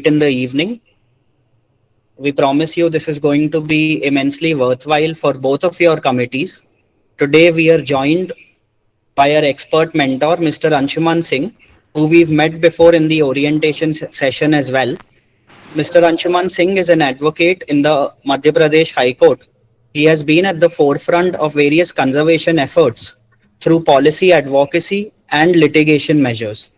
in the evening. We promise you this is going to be immensely worthwhile for both of your committees. Today, we are joined by our expert mentor, Mr. Anshuman Singh, who we've met before in the orientation session as well. Mr. Anshuman Singh is an advocate in the Madhya Pradesh High Court. He has been at the forefront of various conservation efforts through policy advocacy and litigation measures.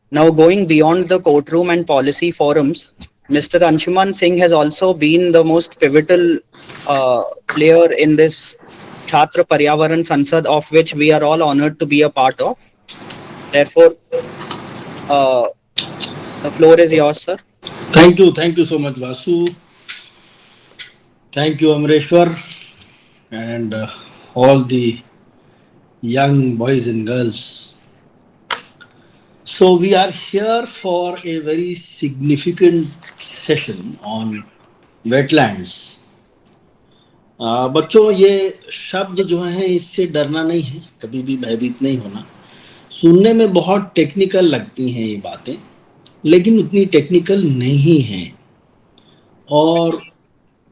Now, going beyond the courtroom and policy forums, Mr. Anshuman Singh has also been the most pivotal player in this Chhatra Paryavaran Sansad, of which we are all honored to be a part of. Therefore, the floor is yours, sir. Thank you so much, Vasu. Thank you, Amreshwar, and all the young boys and girls. So we are here for a very significant session on wetlands. बच्चों, ये शब्द जो हैं इससे डरना नहीं है, कभी भी भयभीत नहीं होना। सुनने में बहुत टेक्निकल लगती हैं ये बातें, लेकिन उतनी टेक्निकल नहीं हैं। और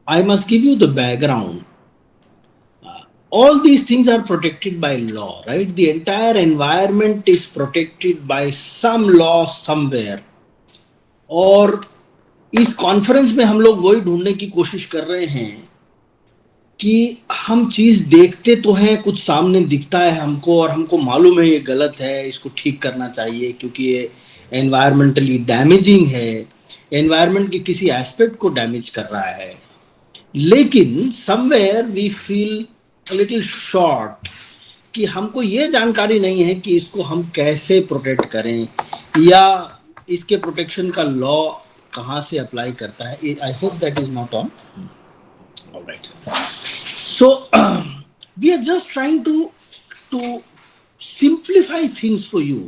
I must give you the background. All these things are protected by law, right? The entire environment is protected by some law somewhere. और इस कॉन्फ्रेंस में हम लोग वही ढूंढने की कोशिश कर रहे हैं कि हम चीज देखते तो हैं, कुछ सामने दिखता है हमको और हमको मालूम है ये गलत है, इसको ठीक करना चाहिए क्योंकि ये एनवायरमेंटली डैमेजिंग है, एनवायरमेंट के किसी एस्पेक्ट को डैमेज कर रहा है। लेकिन somewhere we feel a little short कि हमको ये जानकारी नहीं है कि इसको हम कैसे प्रोटेक्ट करें या इसके प्रोटेक्शन का लॉ कहाँ से अप्लाई करता है। I hope that is not on. Alright, so we are just trying to simplify things for you,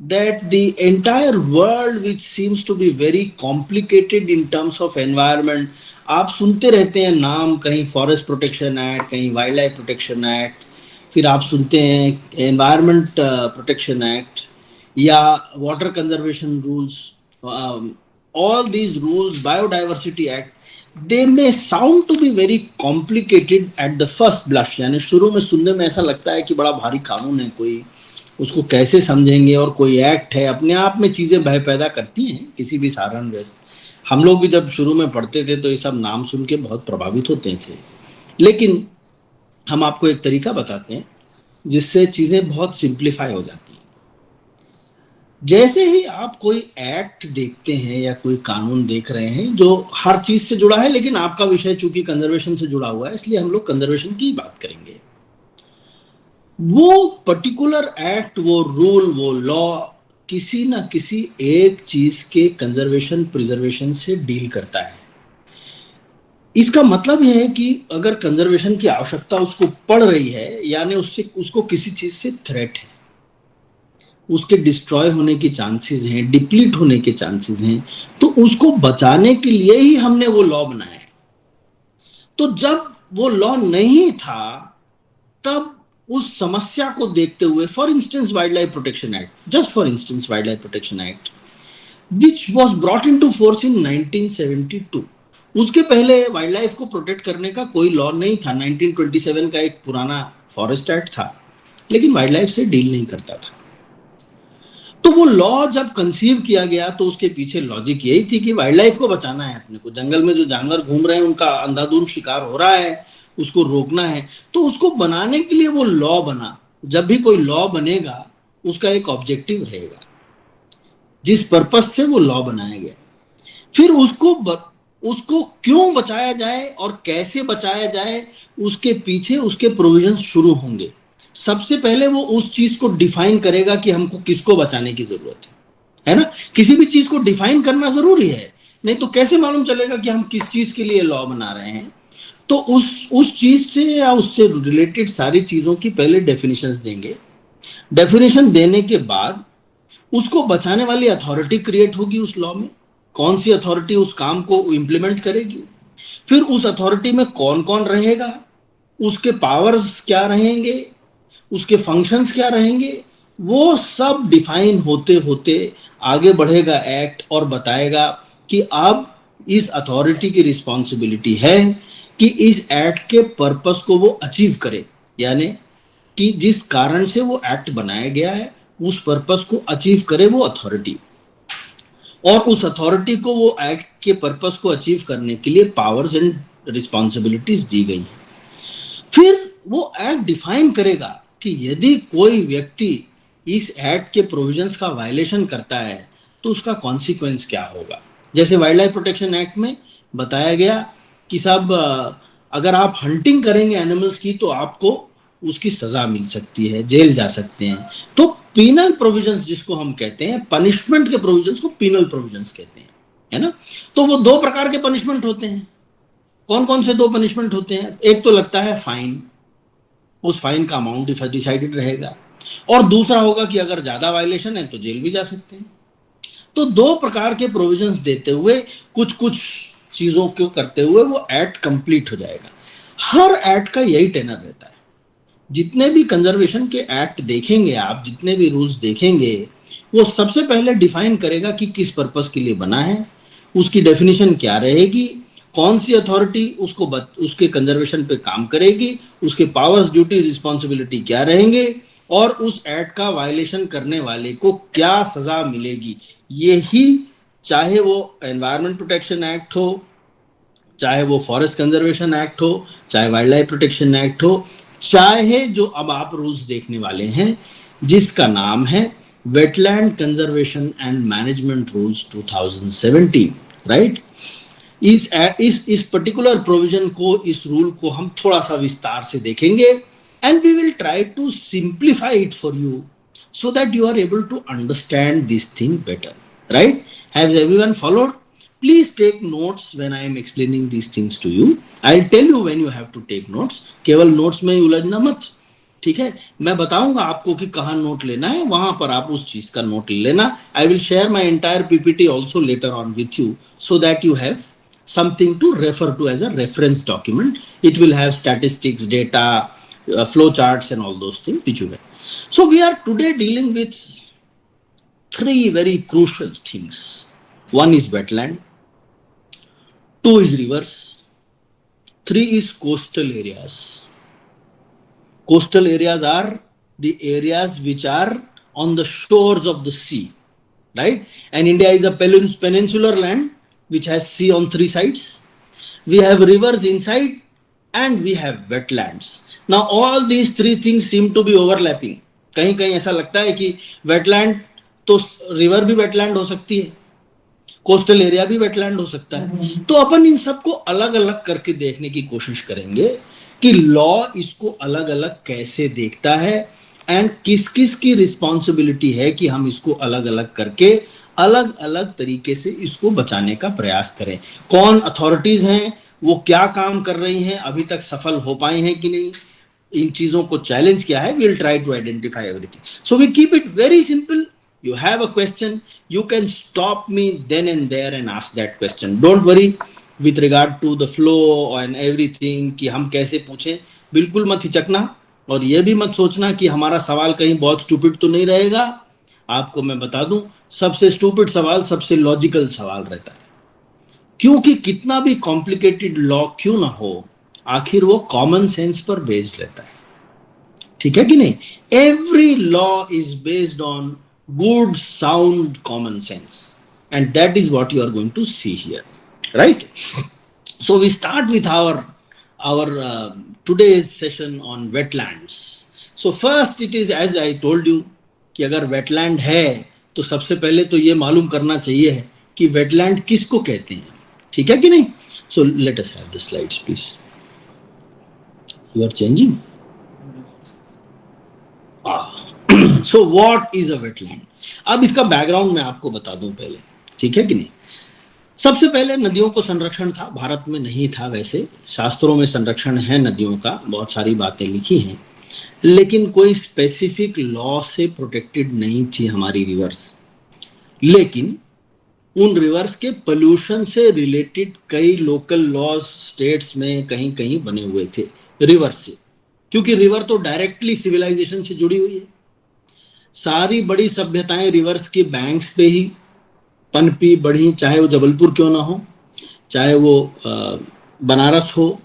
that the entire world which seems to be very complicated in terms of environment, आप सुनते रहते हैं नाम, कहीं forest protection act, कहीं wild life protection act, फिर आप सुनते हैं एनवायरनमेंट प्रोटेक्शन एक्ट या water conservation rules, all these rules, biodiversity act, they may sound to be very complicated at the first blush. यानी शुरू में सुनने में ऐसा लगता है कि बड़ा भारी कानून है, कोई उसको कैसे समझेंगे, और कोई एक्ट है। अपने आप में चीज़ें भय पैदा करती हैं किसी भी साधारण व्यक्ति। हम लोग भी जब शुरू में पढ़ते थे तो ये सब नाम सुन के बहुत प्रभावित होते थे, लेकिन हम आपको एक तरीका बताते हैं जिससे चीज़ें बहुत सिंप्लीफाई हो जाती हैं। जैसे ही आप कोई एक्ट देखते हैं या कोई कानून देख रहे हैं जो हर चीज़ से जुड़ा है, लेकिन आपका विषय चूंकि कंजर्वेशन से जुड़ा हुआ है इसलिए हम लोग कंजर्वेशन की बात करेंगे। वो पर्टिकुलर एक्ट, वो रूल, वो लॉ किसी ना किसी एक चीज के कंजर्वेशन प्रिजर्वेशन से डील करता है। इसका मतलब है कि अगर कंजर्वेशन की आवश्यकता उसको पड़ रही है, यानी उसको किसी चीज से थ्रेट है, उसके डिस्ट्रॉय होने के चांसेस हैं, डिप्लीट होने के चांसेस हैं, तो उसको बचाने के लिए ही हमने वो लॉ बनाया है। तो जब वो लॉ नहीं था तब उस समस्या को देखते हुए, for instance wild life protection act, just for instance wild life protection act which was brought into force in 1972, उसके पहले वाइल्ड लाइफ को प्रोटेक्ट करने का कोई लॉ नहीं था। 1927 का एक पुराना फॉरेस्ट एक्ट था, लेकिन वाइल्ड लाइफ से डील नहीं करता था। तो वो लॉ जब कंसीव किया गया तो उसके पीछे लॉजिक यही थी कि वाइल्ड लाइफ को बचाना है अपने को, जंगल में जो जानवर घूम रहे हैं उनका अंधाधुंध शिकार हो रहा है, उसको रोकना है। तो उसको बनाने के लिए वो लॉ बना। जब भी कोई लॉ बनेगा उसका एक ऑब्जेक्टिव रहेगा, जिस पर्पस से वो लॉ बनाया गया। फिर उसको क्यों बचाया जाए और कैसे बचाया जाए, उसके पीछे उसके प्रोविजंस शुरू होंगे। सबसे पहले वो उस चीज को डिफाइन करेगा कि हमको किसको बचाने की जरूरत है ना। किसी भी चीज को डिफाइन करना जरूरी है, नहीं तो कैसे मालूम चलेगा कि हम किस चीज के लिए लॉ बना रहे हैं। तो उस चीज से या उससे रिलेटेड सारी चीजों की पहले डेफिनेशंस देंगे। डेफिनेशन देने के बाद उसको बचाने वाली अथॉरिटी क्रिएट होगी उस लॉ में। कौन सी अथॉरिटी उस काम को इम्प्लीमेंट करेगी, फिर उस अथॉरिटी में कौन कौन रहेगा, उसके पावर्स क्या रहेंगे, उसके फंक्शंस क्या रहेंगे, वो सब डिफाइन होते होते आगे बढ़ेगा एक्ट और बताएगा कि अब इस अथॉरिटी की रिस्पॉन्सिबिलिटी है कि इस एक्ट के पर्पस को वो अचीव करे, यानी कि जिस कारण से वो एक्ट बनाया गया है उस पर्पस को अचीव करे वो अथॉरिटी, और उस अथॉरिटी को वो एक्ट के पर्पस को अचीव करने के लिए पावर्स एंड रिस्पॉन्सिबिलिटीज दी गई हैं। फिर वो एक्ट डिफाइन करेगा कि यदि कोई व्यक्ति इस एक्ट के प्रोविजंस का वायलेशन करता है तो उसका कॉन्सिक्वेंस क्या होगा। जैसे वाइल्ड लाइफ प्रोटेक्शन एक्ट में बताया गया कि साहब अगर आप हंटिंग करेंगे एनिमल्स की तो आपको उसकी सजा मिल सकती है, जेल जा सकते हैं। तो पीनल प्रोविजंस जिसको हम कहते हैं, पनिशमेंट के प्रोविजंस को पीनल प्रोविजंस कहते हैं, है ना। तो वो दो प्रकार के पनिशमेंट होते हैं। कौन कौन से दो पनिशमेंट होते हैं? एक तो लगता है फाइन, उस फाइन का अमाउंट डिसाइडेड रहेगा, और दूसरा होगा कि अगर ज्यादा वायलेशन है तो जेल भी जा सकते हैं। तो दो प्रकार के प्रोविजंस देते हुए कुछ कुछ चीजों को करते हुए वो एक्ट कंप्लीट हो जाएगा। हर एक्ट का यही टेनर रहता है। जितने भी कंजर्वेशन के एक्ट देखेंगे आप, जितने भी रूल्स देखेंगे, वो सबसे पहले डिफाइन करेगा कि किस पर्पस के लिए बना है, उसकी डेफिनेशन क्या रहेगी, कौन सी अथॉरिटी उसके कंजर्वेशन पे काम करेगी, उसके पावर्स, ड्यूटी, रिस्पॉन्सिबिलिटी क्या रहेंगे, और उस एक्ट का वायलेशन करने वाले को क्या सजा मिलेगी। यही, चाहे वो एनवायरमेंट प्रोटेक्शन एक्ट हो, चाहे वो फॉरेस्ट कंजर्वेशन एक्ट हो, चाहे वाइल्ड लाइफ प्रोटेक्शन एक्ट हो, चाहे जो अब आप रूल्स देखने वाले हैं जिसका नाम है wetland conservation and management rules 2017, right. इस पर्टिकुलर प्रोविजन को, इस रूल को हम थोड़ा सा विस्तार से देखेंगे, and we will try to simplify it for you so that you are able to understand this thing better, right? Has everyone followed? Please take notes when I am explaining these things to you. I'll tell you when you have to take notes. केवल notes में उलझना मत, ठीक है। मैं बताऊंगा आपको कि कहाँ नोट लेना है, वहां पर आप उस चीज का नोट ले लेना। I will share my entire PPT also later on with you so that you have something to refer to as a reference document. It will have statistics, data, flow charts and all those things which you have. So we are today dealing with three very crucial things. One is wetland, two is rivers, three is coastal areas. Coastal areas are the areas which are on the shores of the sea, right? And India is a peninsular land which has sea on three sides. We have rivers inside and we have wetlands. Now all these three things seem to be overlapping. कहीं कहीं ऐसा लगता है कि wetland तो river भी wetland हो सकती है, कोस्टल एरिया भी वेटलैंड हो सकता है। तो अपन इन सबको अलग अलग करके देखने की कोशिश करेंगे कि लॉ इसको अलग अलग कैसे देखता है, एंड किस किस की रिस्पॉन्सिबिलिटी है कि हम इसको अलग अलग करके अलग अलग तरीके से इसको बचाने का प्रयास करें। कौन अथॉरिटीज हैं, वो क्या काम कर रही हैं, अभी तक सफल हो पाए हैं कि नहीं, इन चीजों को चैलेंज किया है। We'll try to identify everything. So we keep it very simple. You have a question, you can stop me then and there and ask that question. Don't worry with regard to the flow and everything कि हम कैसे पूछें, बिल्कुल मत हिचकना, और ये भी मत सोचना कि हमारा सवाल कहीं बहुत स्टूपिड तो नहीं रहेगा। आपको मैं बता दूं, सबसे स्टूपिड सवाल सबसे लॉजिकल सवाल रहता है, क्योंकि कितना भी कॉम्प्लिकेटेड लॉ क्यों ना हो, आखिर वो कॉमन सेंस पर बेस्ड रहता है, ठीक है कि नहीं। Every law is based on good sound common sense, and that is what you are going to see here, right. So we start with our today's session on wetlands. So first it is, as I told you, कि अगर wetland है तो सबसे पहले तो ये मालूम करना चाहिए है कि wetland किसको कहते हैं, ठीक है कि नहीं। So let us have the slides please. You are changing? So what is a wetland? अब इसका बैकग्राउंड मैं आपको बता दूं पहले, ठीक है कि नहीं। सबसे पहले नदियों को संरक्षण था, भारत में नहीं था। वैसे शास्त्रों में संरक्षण है नदियों का, बहुत सारी बातें लिखी हैं, लेकिन कोई स्पेसिफिक लॉ से प्रोटेक्टेड नहीं थी हमारी रिवर्स। लेकिन उन रिवर्स के पोल्यूशन से रिलेटेड कई लोकल लॉज स्टेट्स में कहीं कहीं बने हुए थे रिवर से, क्योंकि रिवर तो डायरेक्टली सिविलाइजेशन से जुड़ी हुई है। सारी बड़ी सभ्यताएं रिवर्स के बैंक्स पे ही पनपी बढ़ी, चाहे वो जबलपुर क्यों ना हो, चाहे वो बनारस हो,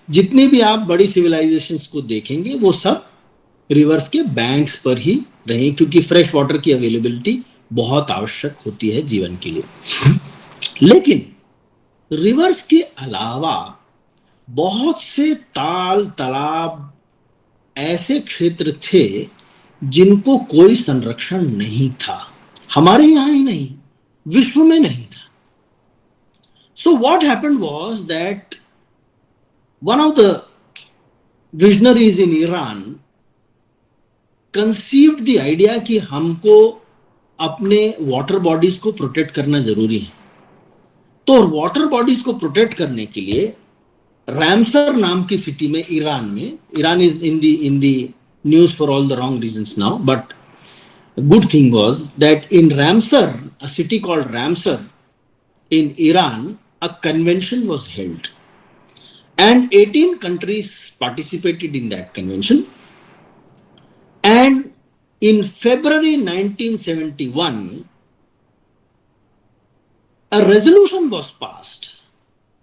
जितनी भी आप बड़ी सिविलाइजेशंस को देखेंगे वो सब रिवर्स के बैंक्स पर ही रही, क्योंकि फ्रेश वाटर की अवेलेबिलिटी बहुत आवश्यक होती है जीवन के लिए। लेकिन रिवर्स के अलावा बहुत से ताल तालाब ऐसे क्षेत्र थे जिनको कोई संरक्षण नहीं था, हमारे यहां ही नहीं, विश्व में नहीं था। So what happened was that one of the visionaries in Iran conceived the idea कि हमको अपने वाटर बॉडीज को प्रोटेक्ट करना जरूरी है। तो वाटर बॉडीज को प्रोटेक्ट करने के लिए रामसर नाम की सिटी में, Iran is in the news for all the wrong reasons now, but good thing was that in Ramsar, a city called Ramsar in Iran, a convention was held and 18 countries participated in that convention. And in February 1971, a resolution was passed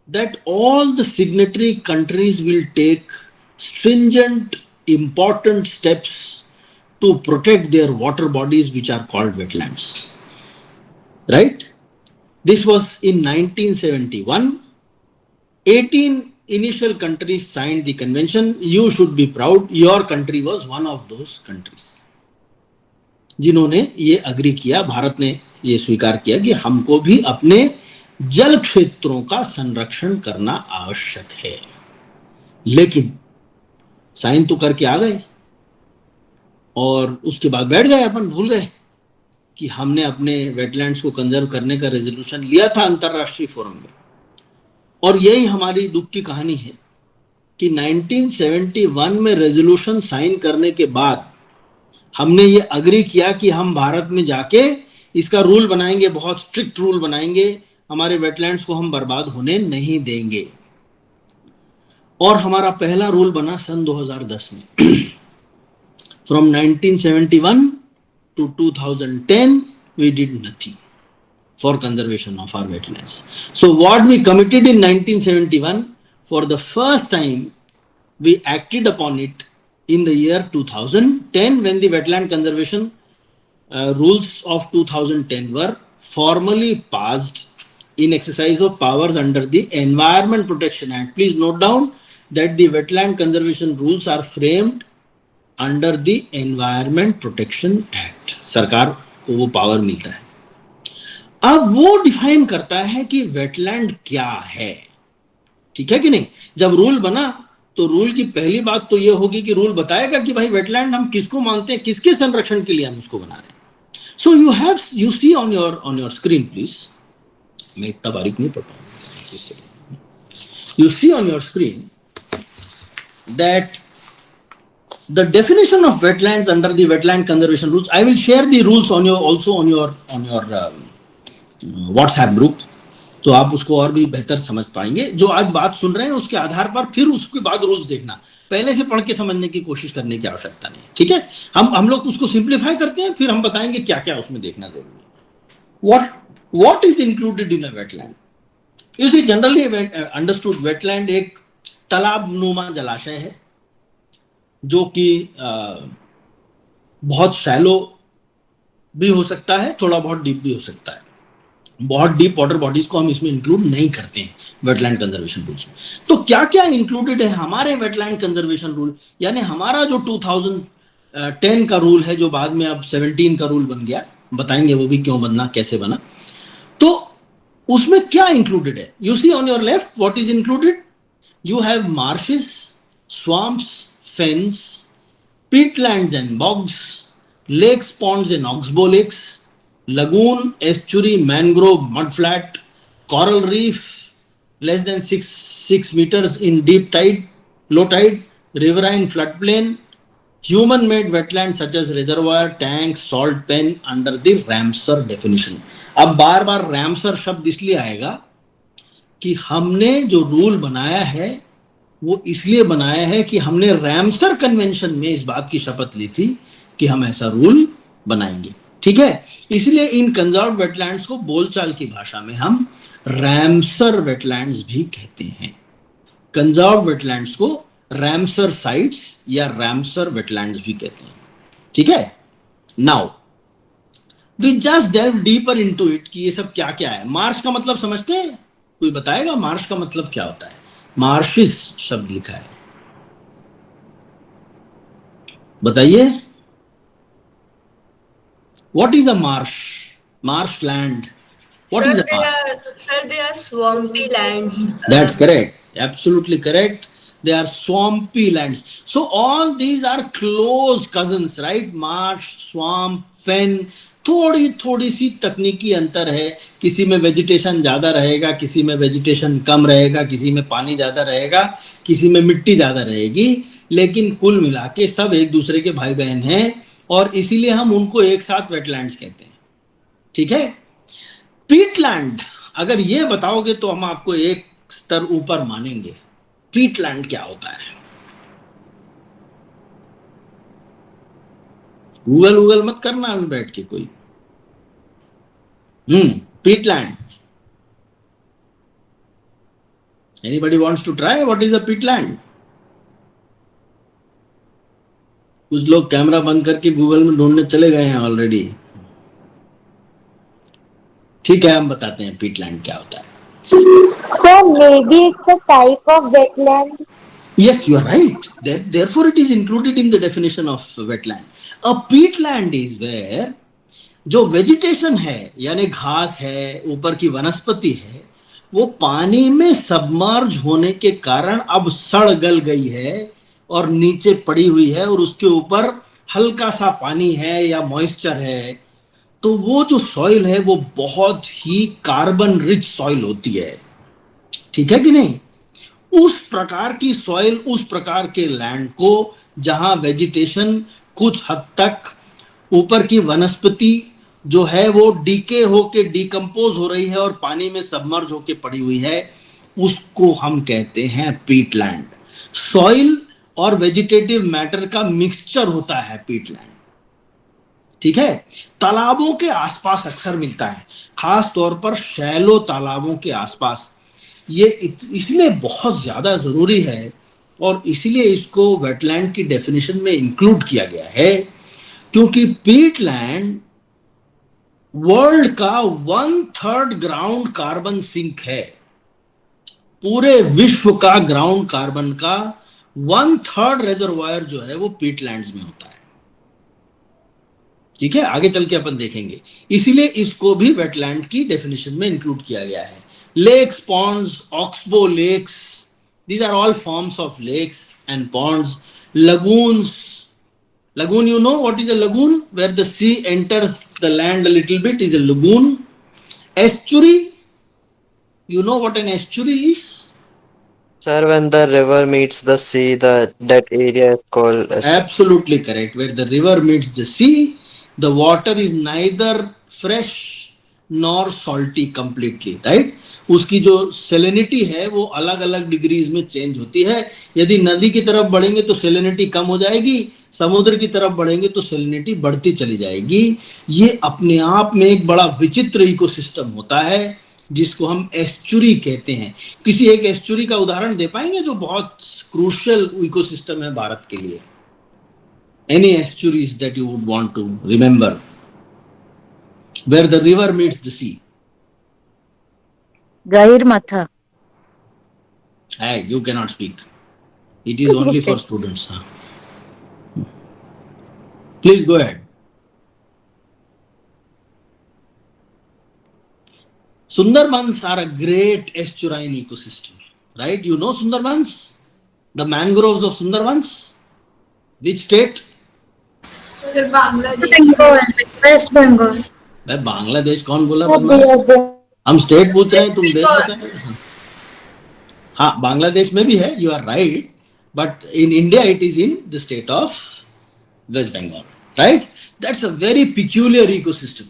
that all the signatory countries will take stringent, important steps to protect their water bodies, which are called wetlands. Right? This was in 1971. 18 initial countries signed the convention. You should be proud. Your country was one of those countries. जिन्होंने ये agree किया, भारत ने ये स्वीकार किया कि हमको भी अपने जल क्षेत्रों का संरक्षण करना आवश्यक है। लेकिन साइन तो करके आ गए और उसके बाद बैठ गए, अपन भूल गए कि हमने अपने वेटलैंड्स को कंजर्व करने का रेजोल्यूशन लिया था अंतरराष्ट्रीय फोरम में। और यही हमारी दुख की कहानी है कि 1971 में रेजोल्यूशन साइन करने के बाद हमने ये अग्री किया कि हम भारत में जाके इसका रूल बनाएंगे, बहुत स्ट्रिक्ट रूल बनाएंगे, हमारे वेटलैंड्स को हम बर्बाद होने नहीं देंगे। और हमारा पहला रूल बना सन 2010 में। From 1971 to 2010, we did nothing for conservation of our wetlands. So what we committed in 1971, for the first time, we acted upon it in the year 2010 when the wetland conservation rules of 2010 were formally passed in exercise of powers under the Environment Protection Act. Please note down that the wetland conservation rules are framed under the environment protection act. सरकार को वो power मिलता है। अब वो define करता है कि वेटलैंड क्या है, ठीक है कि नहीं। जब रूल बना तो रूल की पहली बात तो ये होगी कि रूल बताएगा कि भाई वेटलैंड हम किसको मानते हैं, किसके संरक्षण के लिए हम उसको बना रहे हैं। So you see on your screen please, मैं इतना बारीक नहीं पढ़ पाऊंगा। You see on your screen that the definition of wetlands under the wetland conservation rules. I will share the rules on your WhatsApp group, तो आप उसको और भी बेहतर समझ पाएंगे। जो आज बात सुन रहे हैं उसके आधार पर फिर उसके बाद रूल्स देखना, पहले से पढ़ के समझने की कोशिश करने की आवश्यकता नहीं, ठीक है। हम लोग उसको सिंप्लीफाई करते हैं, फिर हम बताएंगे क्या क्या उसमें देखना जरूरी है। what is included in a wetland? You see, generally understood wetland एक तालाब नुमा जलाशय है जो कि बहुत शैलो भी हो सकता है, थोड़ा बहुत डीप भी हो सकता है। बहुत डीप वाटर बॉडीज को हम इसमें इंक्लूड नहीं करते हैं वेटलैंड कंजर्वेशन रूल्स में। तो क्या क्या इंक्लूडेड है हमारे वेटलैंड कंजर्वेशन रूल, यानी हमारा जो 2010 का रूल है, जो बाद में अब 17 का रूल बन गया, बताएंगे वो भी क्यों बनना, कैसे बना। तो उसमें क्या इंक्लूडेड है, you see on your left what is included. You have marshes, swamps, fens, peatlands and bogs, lakes, ponds and oxbow lakes, lagoon, estuary, mangrove, mudflat, coral reef less than 6 meters in deep tide, low tide, riverine floodplain, human-made wetlands such as reservoir, tank, salt pen under the Ramsar definition. अब बार बार Ramsar शब्द इसलिए आएगा कि हमने जो rule बनाया है वो इसलिए बनाया है कि हमने रैमसर कन्वेंशन में इस बात की शपथ ली थी कि हम ऐसा रूल बनाएंगे, ठीक है। इसलिए इन कंजर्व वेटलैंड्स को बोलचाल की भाषा में हम रैमसर वेटलैंड्स भी कहते हैं। कंजर्व वेटलैंड्स को रैमसर साइट्स या रैमसर वेटलैंड्स भी कहते हैं, ठीक है। Now we just dive deeper into it कि ये सब क्या क्या है। मार्श का मतलब समझते हैं? कोई बताएगा मार्श का मतलब क्या होता है? मार्शिस शब्द लिखा है, बताइए। What is a Marsh? Marsh land, what is a Marsh? Sir, they are swampy lands. That's correct. Absolutely correct. They are swampy lands. So all these are close cousins, right? Marsh, swamp, fen. थोड़ी थोड़ी सी तकनीकी अंतर है, किसी में vegetation ज्यादा रहेगा, किसी में वेजिटेशन कम रहेगा, किसी में पानी ज्यादा रहेगा, किसी में मिट्टी ज्यादा रहेगी, लेकिन कुल मिला के सब एक दूसरे के भाई बहन हैं और इसीलिए हम उनको एक साथ वेटलैंड्स कहते हैं, ठीक है। पीटलैंड, अगर ये बताओगे तो हम आपको एक स्तर ऊपर मानेंगे। पीटलैंड क्या होता है? गूगल मत करना अभी बैठ के कोई। Peatland, anybody wants to try? What is a peatland? कुछ लोग कैमरा बंद करके गूगल में ढूंढने चले गए हैं ऑलरेडी। ठीक है, हम बताते हैं पीटलैंड क्या होता है। So maybe it's a type of wetland. Yes, you are right. Therefore, it is included in the definition of wetland. A peatland is where जो वेजिटेशन है यानी घास है, ऊपर की वनस्पति है, वो पानी में सबमर्ज होने के कारण अब सड़ गल गई है और नीचे पड़ी हुई है और उसके ऊपर हल्का सा पानी है या मॉइस्चर है, तो वो जो सॉइल है वो बहुत ही कार्बन रिच सॉइल होती है, ठीक है कि नहीं। उस प्रकार की सॉइल, उस प्रकार के लैंड को जहां वेजिटेशन कुछ हद तक, ऊपर की वनस्पति जो है वो डीके होके डिकम्पोज हो रही है और पानी में सबमर्ज होके पड़ी हुई है, उसको हम कहते हैं पीटलैंड। सॉइल और वेजिटेटिव मैटर का मिक्सचर होता है पीटलैंड, ठीक है। तालाबों के आसपास अक्सर मिलता है, खास तौर पर शैलो तालाबों के आसपास। ये इसलिए बहुत ज्यादा जरूरी है और इसलिए इसको वेटलैंड की डेफिनेशन में इंक्लूड किया गया है, क्योंकि पीटलैंड वर्ल्ड का 1/3 ग्राउंड कार्बन सिंक है। पूरे विश्व का ग्राउंड कार्बन का 1/3 रिजर्वायर जो है वो पीटलैंड्स में होता है, ठीक है। आगे चल के अपन देखेंगे, इसीलिए इसको भी वेटलैंड की डेफिनेशन में इंक्लूड किया गया है। Lakes, ponds, oxbow lakes, these are all forms of lakes and ponds. Lagoons, lagoon, you know what is a lagoon? Where the sea enters the land a little bit is a lagoon. Estuary, you know what an estuary is? Sir, when the river meets the sea, that area is called estuary. Absolutely correct. Where the river meets the sea, the water is neither fresh nor salty completely, right? उसकी जो salinity है वो अलग अलग degrees में change होती है। यदि नदी की तरफ बढ़ेंगे तो सेलेनिटी कम हो जाएगी, समुद्र की तरफ बढ़ेंगे तो सेलेनिटी बढ़ती चली जाएगी। ये अपने आप में एक बड़ा विचित्र इकोसिस्टम होता है जिसको हम एस्चुरी कहते हैं। किसी एक एस्चुरी का उदाहरण दे पाएंगे जो बहुत क्रूशियल इकोसिस्टम है भारत के लिए? Any estuaries that you would want to remember where the river meets the sea? Gairmatha. Hey, you cannot speak. It is only for students. Please go ahead. Sundarbans are a great estuarine ecosystem, right? You know Sundarbans? The mangroves of Sundarbans? Which state? Sir, Bangladesh. Bengal. West Bengal. भाई बांग्लादेश कौन बोला? हम state पूछ रहे हैं, तुम देश बता रहे हो। हाँ, बांग्लादेश में भी है, you are right, but in India it is in the state of West Bengal, right? That's a very peculiar ecosystem,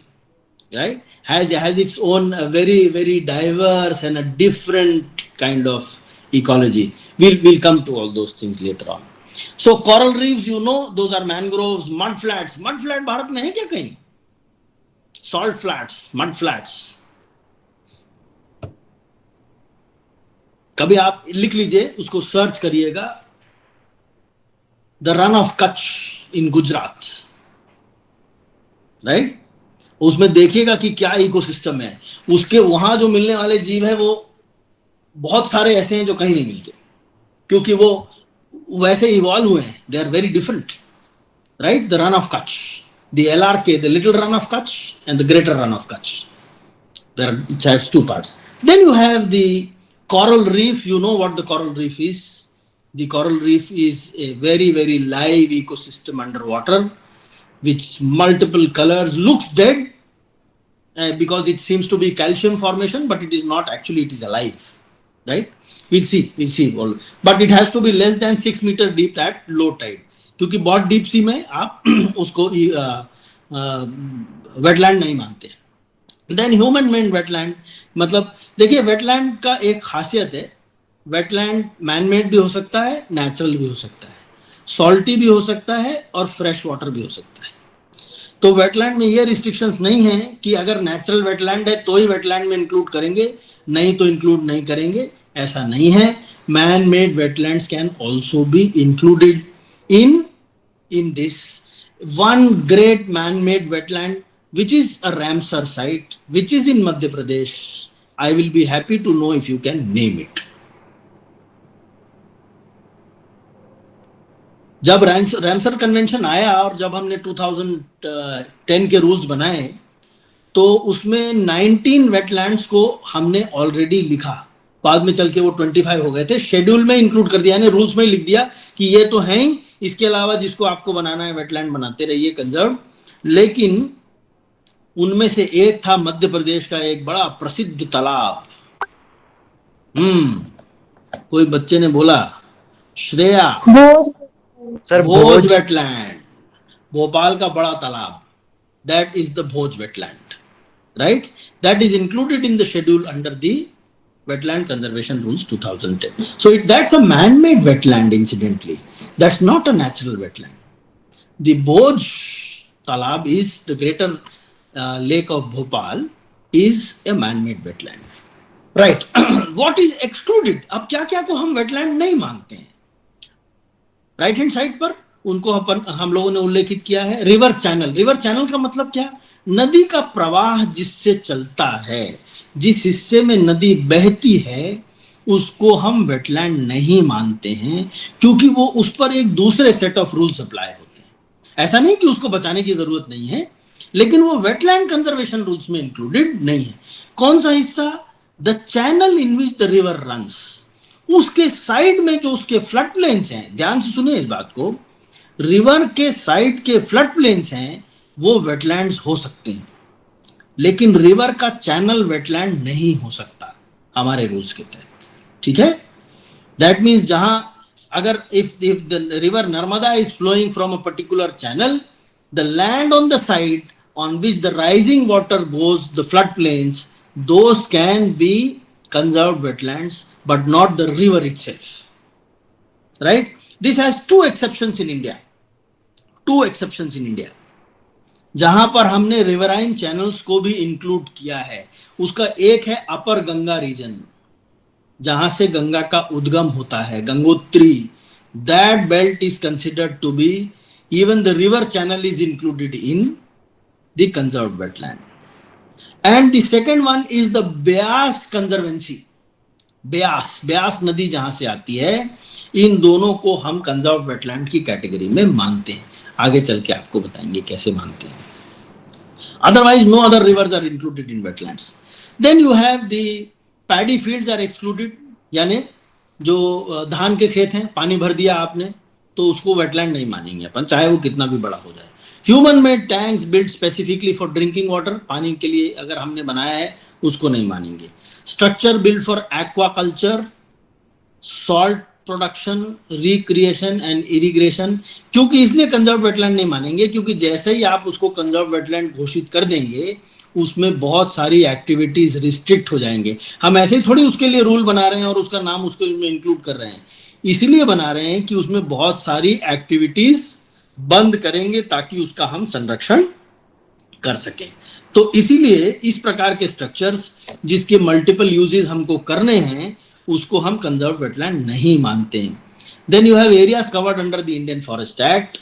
right? has its own very diverse and a different kind of ecology. We'll come to all those things later on. So coral reefs, you know, those are mangroves, mud flats. Mud flat Bharat में है क्या कहीं? Salt flats, mud flats, कभी आप लिख लीजिए, उसको search करिएगा, the run of Kutch in Gujarat, right? उसमें देखिएगा कि क्या इकोसिस्टम है। उसके वहां जो मिलने वाले जीव है वो बहुत सारे ऐसे हैं जो कहीं नहीं मिलते, क्योंकि वो वैसे इवॉल्व हुए हैं, they are very different, right? The run of Kutch, the LRK, the little run of Kutch and the greater run of Kutch, it has two parts. Then you have the coral reef. You know what the coral reef is? The coral reef is a very, very live ecosystem underwater, which multiple colors, looks dead because it seems to be calcium formation, but it is not actually, it is alive, right? We'll see. But it has to be less than 6 meter deep at low tide, क्योंकि बहुत deep sea में आप उसको wetland नहीं मानते। Then human made wetland, मतलब देखिए wetland का एक खासियत है, वेटलैंड मैन मेड भी हो सकता है, नेचुरल भी हो सकता है, सॉल्टी भी हो सकता है और फ्रेश वाटर भी हो सकता है। तो वेटलैंड में ये रिस्ट्रिक्शंस नहीं है कि अगर नेचुरल वेटलैंड है तो ही वेटलैंड में इंक्लूड करेंगे, नहीं तो इंक्लूड नहीं करेंगे, ऐसा नहीं है। Man made wetlands can also be included in this. One great man-made wetland, which is a Ramsar site, which is in Madhya Pradesh. I will be happy to know if you can name it. जब Ramsar convention आया और जब हमने 2010 के rules बनाए तो उसमें 19 wetlands को हमने ऑलरेडी लिखा, बाद में चल के वो 25 हो गए थे, शेड्यूल में इंक्लूड कर दिया, यानी रूल्स में ही लिख दिया कि ये तो हैं ही, इसके अलावा जिसको आपको बनाना है वेटलैंड बनाते रहिए कंजर्व। लेकिन उनमें से एक था मध्य प्रदेश का एक बड़ा प्रसिद्ध तालाब, कोई बच्चे ने बोला श्रेया, सर भोज वेटलैंड, भोपाल का बड़ा तालाब, that is the Bhoj wetland, right? That is included in the schedule under the wetland conservation rules 2010. So that's a man-made wetland, incidentally. That's not a natural wetland. The Bhoj Talab is the greater lake of Bhopal is a man-made wetland. Right. What is excluded? अब क्या क्या को हम wetland नहीं मानते हैं? Right hand side पर उनको हम लोगों ने उल्लेखित किया है। रिवर चैनल, रिवर चैनल का मतलब क्या? नदी का प्रवाह जिससे चलता है, जिस हिस्से में नदी बहती है, उसको हम वेटलैंड नहीं मानते हैं, क्योंकि वो उस पर एक दूसरे सेट ऑफ रूल्स अप्लाई होते हैं। ऐसा नहीं कि उसको बचाने की जरूरत नहीं है, लेकिन वो वेटलैंड कंजर्वेशन रूल्स में इंक्लूडेड नहीं है। कौन सा हिस्सा? The channel in which the river runs, उसके साइड में जो उसके फ्लड प्लेन्स हैं, ध्यान से सुनिए इस बात को, रिवर के साइड के फ्लड प्लेन्स हैं वो वेटलैंड्स हो सकते हैं, लेकिन रिवर का चैनल वेटलैंड नहीं हो सकता हमारे रूल्स के तहत। ठीक है? दैट मीन्स जहां अगर if the river Narmada is flowing from a particular channel, the land on the side on which the rising water goes, the flood plains, those can be conserved wetlands, but not the river itself. Right? This has two exceptions in India. Two exceptions in India. जहां पर हमने riverine channels को भी include किया है, उसका एक है अपर गंगा रीजन, जहां से गंगा का उद्गम होता है, Gangotri. That belt is considered to be, even the river channel is included in the conserved wetland. And the second one is the Beas Conservancy. Beas नदी जहां से आती है, इन दोनों को हम कंजर्व वेटलैंड की कैटेगरी में मानते हैं। आगे चल के आपको बताएंगे कैसे मानते हैं। Otherwise, no other rivers are included in wetlands. Then you have the paddy fields are excluded, यानी जो धान के खेत हैं, पानी भर दिया आपने तो उसको वेटलैंड नहीं मानेंगे अपन, चाहे वो कितना भी बड़ा हो जाए। Human made tanks build specifically for drinking water, पानी के लिए अगर हमने बनाया है उसको नहीं मानेंगे। Structure build for aquaculture, salt production, recreation and irrigation, क्योंकि इसलिए कंजर्व वेटलैंड नहीं मानेंगे क्योंकि जैसे ही आप उसको कंजर्व वेटलैंड घोषित कर देंगे उसमें बहुत सारी एक्टिविटीज रिस्ट्रिक्ट हो जाएंगे। हम ऐसे ही थोड़ी उसके लिए रूल बना रहे हैं और उसका नाम उसको इंक्लूड कर रहे हैं। इसलिए बना रहे हैं कि उसमें बहुत सारी एक्टिविटीज बंद करेंगे ताकि उसका हम संरक्षण कर सकें। तो इसीलिए इस प्रकार के स्ट्रक्चर्स जिसके मल्टीपल यूजेस हमको करने हैं उसको हम कंजर्व वेटलैंड नहीं मानते। Then you have areas covered under the Indian forest act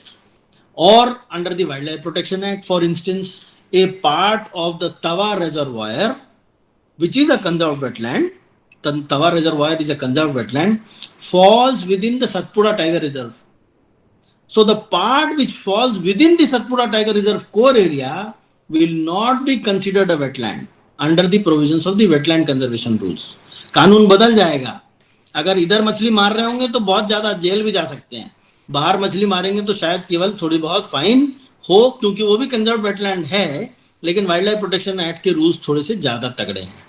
और under the wild life protection act. For instance, a part of the Tawa reservoir which is a conserved wetland, Tawa reservoir is a conserved wetland, falls within the Satpura Tiger Reserve. So the part which falls within the Satpura Tiger Reserve core area will not be considered a wetland under the provisions of the wetland conservation rules. कानून बदल जाएगा। अगर इधर मछली मार रहे होंगे तो बहुत ज्यादा जेल भी जा सकते हैं, बाहर मछली मारेंगे तो शायद केवल थोड़ी बहुत फाइन हो, क्योंकि वो भी कंजर्व वेटलैंड है, लेकिन वाइल्ड लाइफ प्रोटेक्शन एक्ट के रूल्स थोड़े से ज्यादा तगड़े हैं।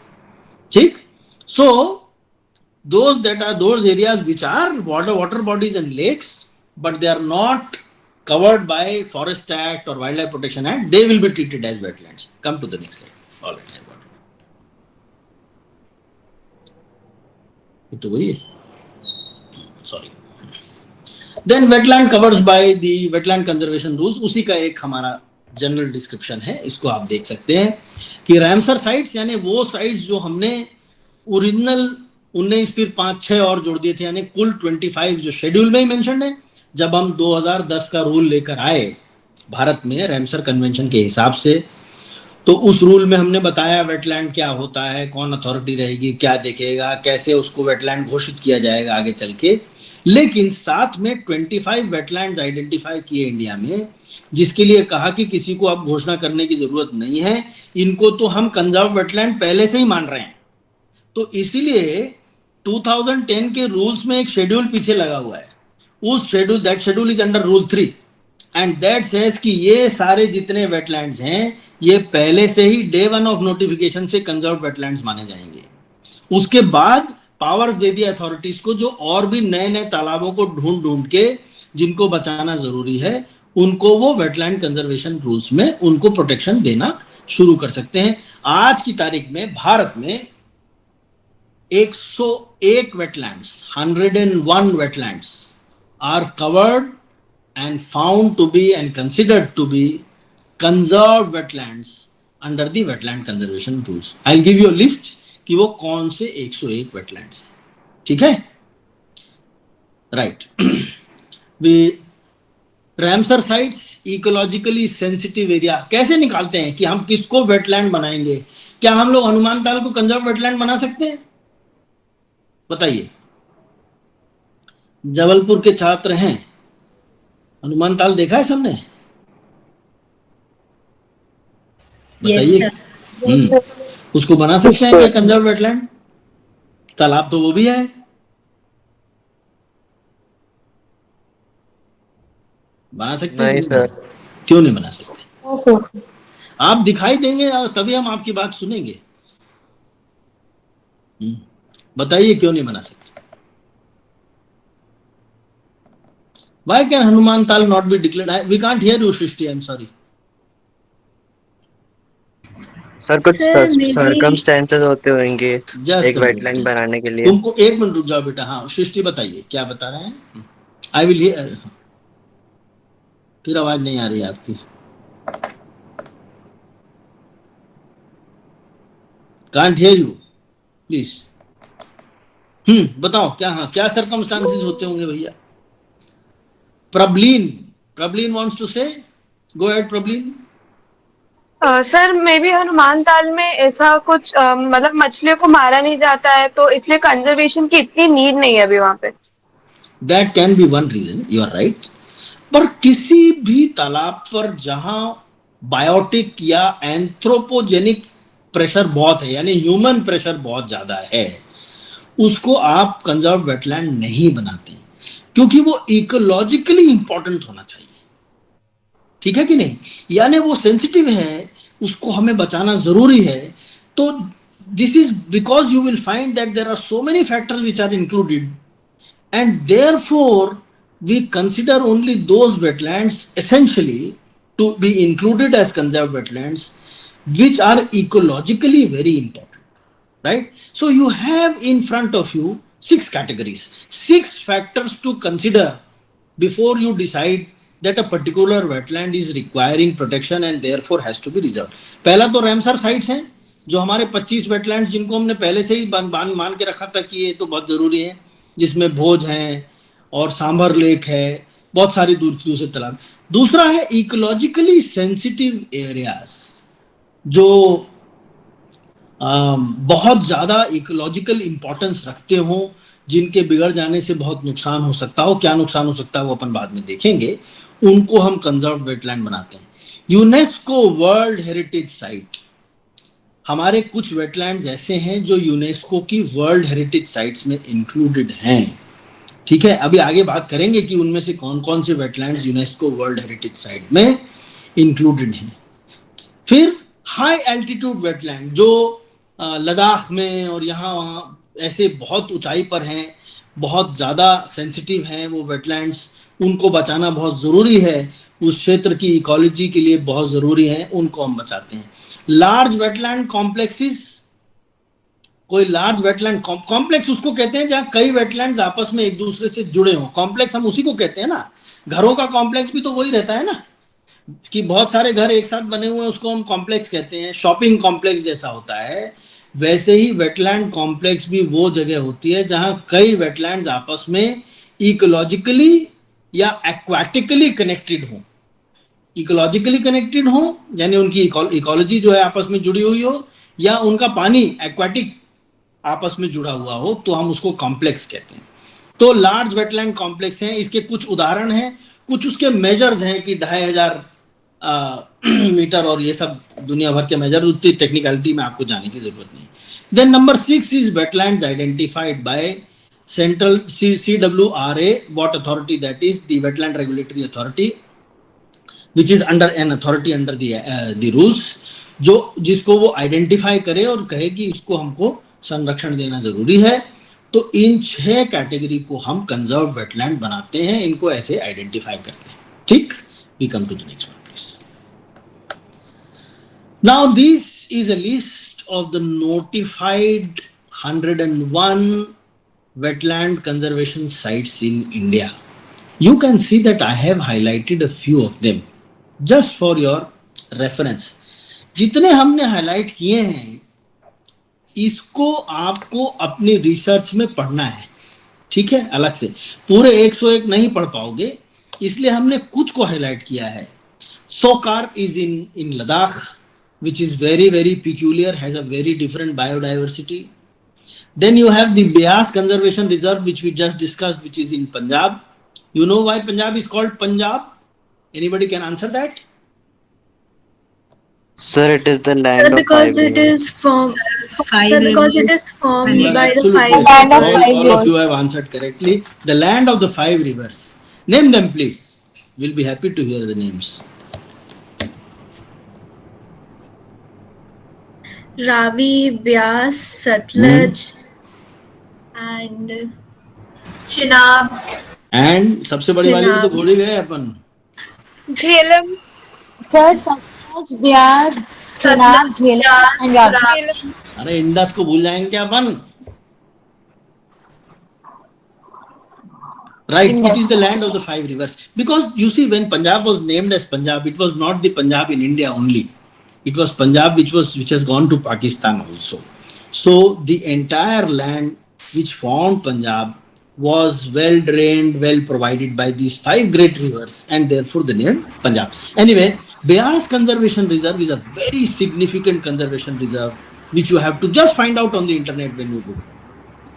ठीक, so those areas which are water bodies and lakes, but they are not covered by Forest Act or Wildlife Protection Act, they will be treated as wetlands. Come to the next slide. All right, I got it. Sorry. Then wetland covers by the wetland conservation rules, उसी का एक हमारा general description है, इसको आप देख सकते हैं कि रैमसर साइट्स यानी वो साइट्स जो हमने ओरिजिनल 19 फिर 5-6 और जोड़ दिए थे, यानी कुल 25 जो शेड्यूल में ही मेंशन है। जब हम 2010 का रूल लेकर आए भारत में रैमसर कन्वेंशन के हिसाब से, तो उस रूल में हमने बताया वेटलैंड क्या होता है, कौन अथॉरिटी रहेगी, क्या देखेगा, कैसे उसको वेटलैंड घोषित किया जाएगा आगे चल के। लेकिन साथ में 25 वेटलैंड्स आइडेंटिफाई किए इंडिया में, जिसके लिए कहा कि किसी को अब घोषणा करने की जरूरत नहीं है, इनको तो हम कंजर्व वेटलैंड पहले से ही मान रहे हैं। तो इसीलिए 2010 के रूल्स में एक शेड्यूल पीछे लगा हुआ है, उस schedule, that schedule is under rule 3 and that says कि ये सारे जितने वेटलैंड्स हैं ये पहले से ही डे 1 ऑफ नोटिफिकेशन से कंजर्व वेटलैंड्स माने जाएंगे। उसके बाद पावर्स दे दिया अथॉरिटीज को, जो और भी नए नए तालाबों को ढूंढ के जिनको बचाना जरूरी है उनको वो वेटलैंड कंजर्वेशन रूल्स में उनको प्रोटेक्शन देना शुरू कर सकते हैं। आज की तारीख में भारत में 101 wetlands, 101 wetlands are covered and found to be and considered to be conserved wetlands under the wetland conservation rules. I'll give you a list कि वो कौन से 101 wetlands हैं, ठीक है? Right. Ramsar sites ecologically sensitive area कैसे निकालते हैं कि हम किसको वेटलैंड बनाएंगे? क्या हम लोग हनुमान ताल को कंजर्व वेटलैंड बना सकते हैं? बताइए, जबलपुर के छात्र हैं, हनुमान ताल देखा है सबने? बताइए। उसको बना सकते हैं क्या कंजर्व वेटलैंड? तालाब तो वो भी है। बना सकते हैं? नहीं सर। क्यों नहीं बना सकते? आप दिखाई देंगे तभी हम आपकी बात सुनेंगे। बताइए क्यों नहीं बना सकते? Why can Hanuman Tal not be declared? We can't hear you, Shrishti. I'm sorry. Sir कुछ सर्कमस्टेंसेस होते होंगे एक वेटलैंड बनाने के लिए। तुमको एक मिनट रुक जाओ बेटा। हाँ सृष्टि बताइए क्या बता रहे हैं? I will hear. फिर आवाज नहीं आ रही है आपकी। Can't hear you please. बताओ क्या? हाँ क्या सर्कमस्टांसेस होते होंगे भैया? प्रबलीन वांट्स टू से, गो अहेड प्रबलीन। सर मे भी हनुमान ताल में ऐसा कुछ मतलब मछलियों को मारा नहीं जाता है, तो इसलिए कंजर्वेशन की इतनी नीड नहीं है अभी वहां पे। That can be one reason, you are right. पर किसी भी तालाब पर जहां बायोटिक या एंथ्रोपोजेनिक प्रेशर बहुत है, यानी ह्यूमन प्रेशर बहुत ज्यादा है, उसको आप कंजर्व वेटलैंड नहीं बनाते, क्योंकि वो इकोलॉजिकली इंपॉर्टेंट होना चाहिए। ठीक है कि नहीं? यानी वो सेंसिटिव है, उसको हमें बचाना जरूरी है। तो this is because you will find that there are so many factors which are included and therefore we consider only those wetlands essentially to be included as conserved wetlands which are ecologically very important, right? So you have in front of you 6 categories, 6 factors to consider before you decide that a particular wetland is requiring protection and therefore has to be reserved. पहला तो Ramsar sites हैं, जो हमारे 25 wetland जिनको हमने पहले से ही मान के रखा था कि ये तो बहुत जरूरी है, जिसमें भोज है और सांभर लेक है, बहुत सारी दूसरे तालाब. दूसरा है इकोलॉजिकली सेंसिटिव एरियाज, जो बहुत ज्यादा इकोलॉजिकल इंपॉर्टेंस रखते हो, जिनके बिगड़ जाने से बहुत नुकसान हो सकता हो. क्या नुकसान हो सकता है वो अपन बाद में देखेंगे. उनको हम कंजर्व वेटलैंड बनाते हैं. यूनेस्को वर्ल्ड हेरिटेज साइट, हमारे कुछ वेटलैंड्स ऐसे हैं जो यूनेस्को की वर्ल्ड हेरिटेज साइट्स में इंक्लूडेड हैं. ठीक है, अभी आगे बात करेंगे कि उनमें से कौन कौन से wetlands UNESCO world heritage site में इंक्लूडेड हैं. फिर हाई एल्टीट्यूड वेटलैंड, जो लद्दाख में और यहाँ वहाँ ऐसे बहुत ऊंचाई पर हैं, बहुत ज़्यादा सेंसिटिव हैं वो वेटलैंड्स, उनको बचाना बहुत ज़रूरी है, उस क्षेत्र की इकोलॉजी के लिए बहुत ज़रूरी है, उनको हम बचाते हैं. लार्ज वेटलैंड कॉम्प्लेक्सेस, कोई लार्ज वेटलैंड कॉम्प्लेक्स उसको कहते हैं जहाँ कई वेटलैंड्स आपस में एक दूसरे से जुड़े हों. कॉम्प्लेक्स हम उसी को कहते हैं ना, घरों का कॉम्प्लेक्स भी तो वही रहता है ना, कि बहुत सारे घर एक साथ बने हुए हैं, उसको हम कॉम्प्लेक्स कहते हैं. शॉपिंग कॉम्प्लेक्स जैसा होता है, वैसे ही वेटलैंड कॉम्प्लेक्स भी वो जगह होती है जहां कई वेटलैंड्स आपस में इकोलॉजिकली या एक्वाटिकली कनेक्टेड हो. इकोलॉजिकली कनेक्टेड हो यानी उनकी इकोलॉजी जो है आपस में जुड़ी हुई हो, या उनका पानी एक्वाटिक आपस में जुड़ा हुआ हो, तो हम उसको कॉम्प्लेक्स कहते हैं. तो लार्ज वेटलैंड कॉम्प्लेक्स हैं. इसके कुछ उदाहरण हैं, कुछ उसके मेजर्स हैं कि 2500 मीटर और ये सब दुनिया भर के मेजर, उतनी टेक्निकलिटी में आपको जाने की जरूरत नहीं. Then number 6 is wetlands identified by central CWRA. What authority? That is the wetland regulatory authority, which is under an authority under the rules, जो जिसको वो आइडेंटिफाई करे और कहे कि इसको हमको संरक्षण देना जरूरी है. तो इन 6 कैटेगरी को हम कंजर्व वेटलैंड बनाते हैं, इनको ऐसे आइडेंटिफाई करते हैं. ठीक, we come to the next one. Now this is a list of the notified 101 wetland conservation sites in India. You can see that I have highlighted a few of them just for your reference. जितने हमने highlight किए हैं इसको आपको अपनी research में पढ़ना है. ठीक है, अलग से पूरे 101 नहीं पढ़ पाओगे, इसलिए हमने कुछ को हाईलाइट किया है. Sokar is in Ladakh, which is very very peculiar, has a very different biodiversity. Then you have the Beas Conservation Reserve, which we just discussed, which is in Punjab. You know why Punjab is called Punjab? Anybody can answer that? Sir, it is the land of Because five it rivers. is formed. Sir, because it is formed You are by the absolutely five. Land of right. five All of rivers. you have answered correctly. The land of the 5 rivers. Name them, please. We'll be happy to hear the names. Ravi, Byas, Satluj, and Chenab. And सबसे बड़ी वाली भी तो भूल ही गए अपन. Jhelum. Sir, Satluj, Byas, Chenab, Jhelum and Ravi. अरे इंडस को भूल जाएंगे क्या अपन? Right, it is the land of the 5 rivers. Because you see, when Punjab was named as Punjab, it was not the Punjab in India only. It was Punjab which has gone to Pakistan also. So the entire land which formed Punjab was well drained, well provided by these 5 great rivers, and therefore the name Punjab. Anyway, Beas Conservation Reserve is a very significant conservation reserve which you have to just find out on the internet when you go.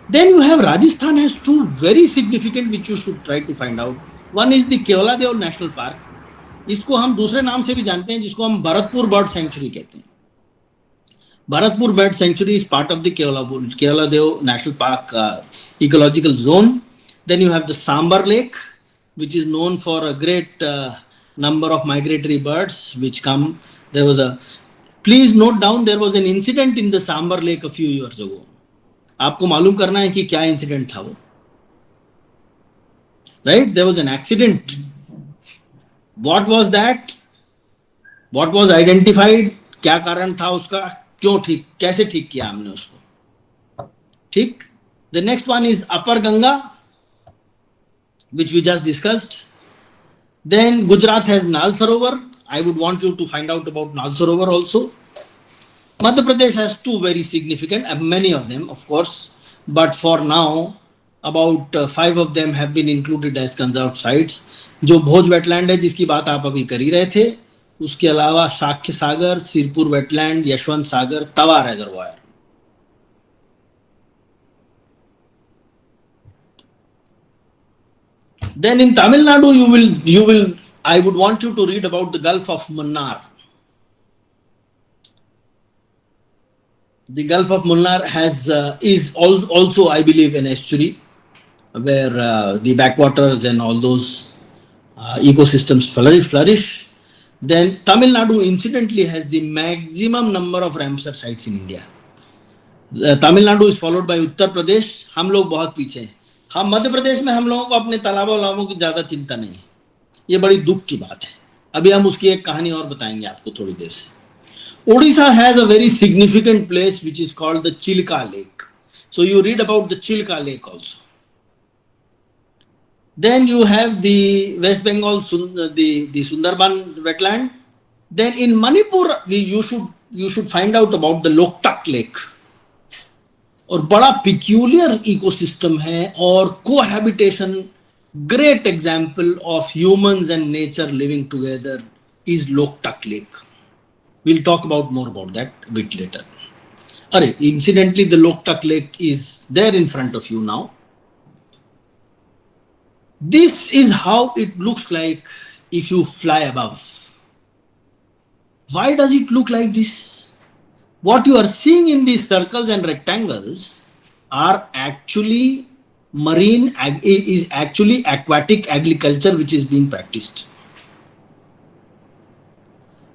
Then you have Rajasthan has 2 very significant which you should try to find out. One is the Keoladeo National Park. इसको हम दूसरे नाम से भी जानते हैं, जिसको हम भरतपुर बर्ड सेंचुरी कहते हैं. Bharatpur bird century is part of the Keoladeo National Park ecological zone. Then you have the Sambar Lake, which is known for a great number of migratory birds which come. Please note down, there was an incident in the Sambar Lake a few years ago. आपको मालूम करना है कि क्या incident था वो. Right, there was an accident. What was that? What was identified? क्या कारण था उसका? क्यों ठीक, कैसे ठीक किया हमने उसको? ठीक, The next one is Upper Ganga, which we just discussed. Then Gujarat has Nal Sarovar. I would want you to find out about Nal Sarovar also. Madhya Pradesh has two very significant, many of them, of course, but for now, about 5 of them have been included as conserved sites. जो भोज wetland है जिसकी बात आप अभी कर ही रहे थे, उसके अलावा Shakya Sagar, Sirpur wetland, Yashwant Sagar, Tawa reservoir. Then in Tamil Nadu, I would want you to read about the Gulf of Munnar. The Gulf of Munnar is also, I believe, an estuary where the backwaters and all those ecosystems flourish. Then Tamil Nadu, incidentally, has the maximum number of Ramsar sites in India. Tamil Nadu is followed by Uttar Pradesh. हम लोग बहुत पीछे हैं. हम मध्य प्रदेश में हम लोगों को अपने तालाबों की ज्यादा चिंता नहीं है. ये बड़ी दुख की बात है. अभी हम उसकी एक कहानी और बताएंगे आपको थोड़ी देर से. Odisha has a very significant place which is called the Chilka Lake. So you read about the Chilka Lake also. Then you have the West Bengal, the Sundarban wetland. Then in Manipur, you should find out about the Loktak Lake. और बड़ा peculiar ecosystem है और cohabitation, great example of humans and nature living together is Loktak Lake. We'll talk about more about that a bit later. Incidentally, the Loktak Lake is there in front of you now. This is how it looks like if you fly above. Why does it look like this? What you are seeing in these circles and rectangles are actually is actually aquatic agriculture which is being practiced.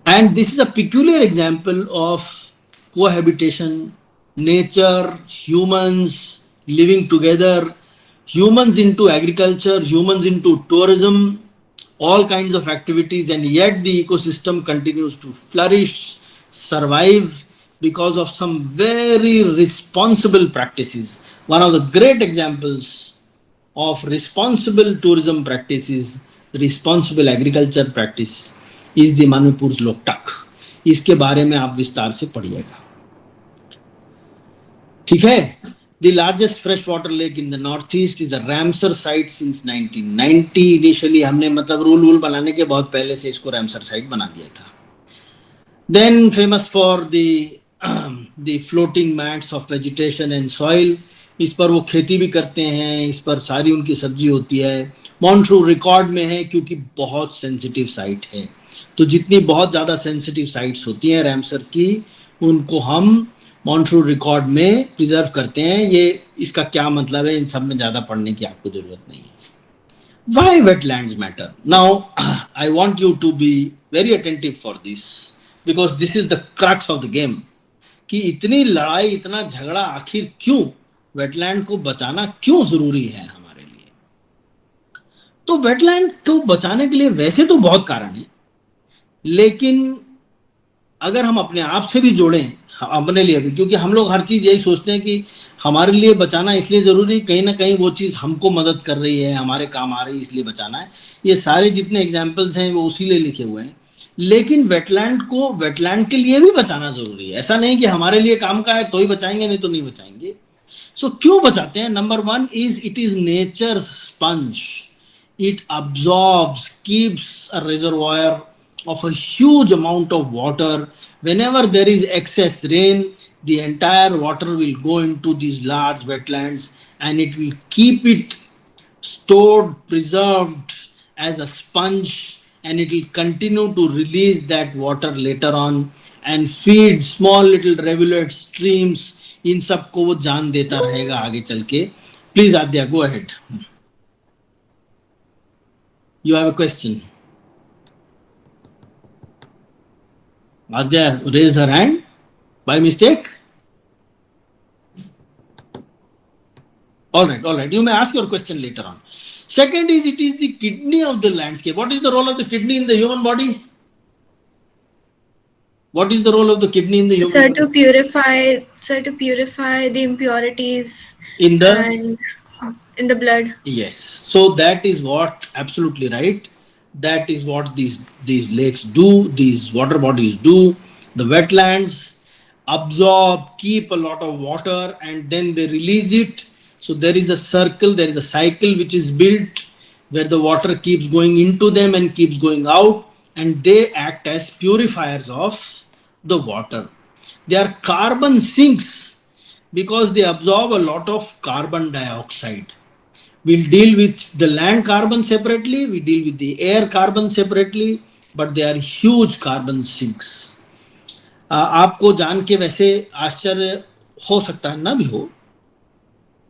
And this is a peculiar example of cohabitation, nature, humans living together, humans into agriculture, humans into tourism, all kinds of activities, and yet the ecosystem continues to flourish, survive because of some very responsible practices. One of the great examples of responsible tourism practices, responsible agriculture practice is the Manipur's Loktak. इसके बारे में आप विस्तार से पढ़िएगा. ठीक है. The largest freshwater lake in the northeast is a Ramsar site since 1990. Initially हमने मतलब रूल बनाने के बहुत पहले से इसको Ramsar site बना दिया था. Then famous for the floating mats of vegetation and soil. इस पर वो खेती भी करते हैं, इस पर सारी उनकी सब्जी होती है. मॉन्ट्रू रिकॉर्ड में है क्योंकि बहुत सेंसिटिव साइट है. तो जितनी बहुत ज़्यादा सेंसिटिव साइट्स होती हैं रैमसर की, उनको हम मॉन्ट्रू रिकॉर्ड में प्रिजर्व करते हैं. ये इसका क्या मतलब है, इन सब में ज़्यादा पढ़ने की आपको ज़रूरत नहीं है. Why wetlands matter? Now, I want you to be very attentive for this because this is the crux of the game. कि इतनी लड़ाई, इतना झगड़ा आखिर क्यों, वेटलैंड को बचाना क्यों जरूरी है हमारे लिए. तो वेटलैंड को बचाने के लिए वैसे तो बहुत कारण है, लेकिन अगर हम अपने आप से भी जोड़ें अपने लिए भी, क्योंकि हम लोग हर चीज यही सोचते हैं कि हमारे लिए बचाना इसलिए जरूरी, कहीं ना कहीं वो चीज हमको मदद कर रही है, हमारे काम आ रही है, इसलिए बचाना है. ये सारे जितने एग्जाम्पल्स हैं वो उसी लिए लिखे हुए हैं. लेकिन वेटलैंड को वेटलैंड के लिए भी बचाना जरूरी है. ऐसा नहीं कि हमारे लिए काम का है तो ही बचाएंगे, नहीं तो नहीं बचाएंगे. सो क्यों बचाते हैं? Number 1 is it is nature sponge. It absorbs, keeps a reservoir of a huge amount of water. Whenever there is excess rain, the entire water will go into these large wetlands and it will keep it stored, preserved as a sponge, and it will continue to release that water later on and feed small little rivulets, streams. इन सब को वो जान देता रहेगा आगे चल के. Please Adya, go ahead. You have a question. Adya raised her hand by mistake. All right. You may ask your question later on. Second is it is the kidney of the landscape. What is the role of the kidney in the human body? What is the role of the kidney in the human Sir, body? to purify the impurities In the and in the blood. Yes. So that is what, absolutely right. That is what these lakes do, these water bodies do. The wetlands absorb, keep a lot of water, and then they release it. So there is a circle, there is a cycle which is built where the water keeps going into them and keeps going out, and they act as purifiers of the water. They are carbon sinks because they absorb a lot of carbon dioxide. We'll deal with the land carbon separately, we deal with the air carbon separately, but they are huge carbon sinks. आपको जान के वैसे आश्चर्य हो सकता है ना भी हो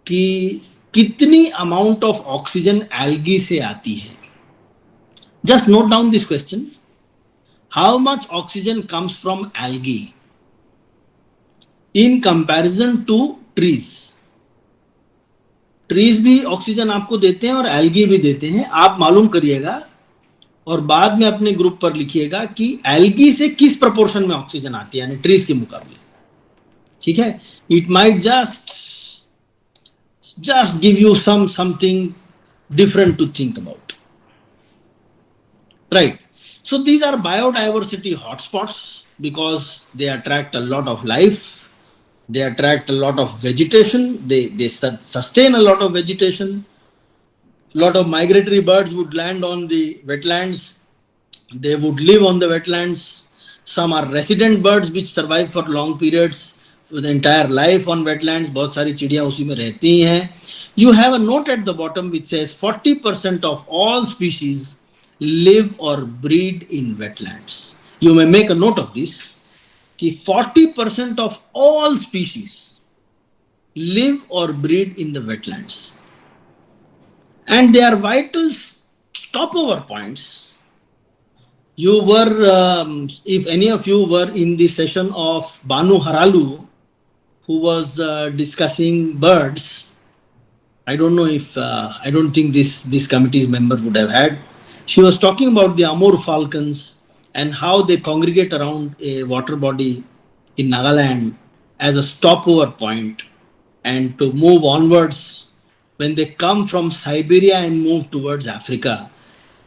कि कितनी अमाउंट ऑफ ऑक्सीजन एल्गी से आती है. Just note down this question. How much oxygen comes from algae in comparison to trees? Trees भी ऑक्सीजन आपको देते हैं और एल्गी भी देते हैं. आप मालूम करिएगा और बाद में अपने ग्रुप पर लिखिएगा कि एल्गी से किस प्रोपोर्शन में ऑक्सीजन आती है, यानी ट्रीज के मुकाबले. ठीक है. It might just give you something different to think about. Right. So these are biodiversity hotspots because they attract a lot of life. They attract a lot of vegetation. They sustain a lot of vegetation. A lot of migratory birds would land on the wetlands. They would live on the wetlands. Some are resident birds which survive for long periods. With the entire life on wetlands, बहुत सारी चिड़िया उसी में रहती हैं. You have a note at the bottom which says 40% of all species live or breed in wetlands. You may make a note of this कि 40% of all species live or breed in the wetlands, and they are vital stopover points. You were, if any of you were in the session of Banu Haralu, who was discussing birds. I don't know if, I don't think this committee's member would have had. She was talking about the Amur falcons and how they congregate around a water body in Nagaland as a stopover point, and to move onwards when they come from Siberia and move towards Africa.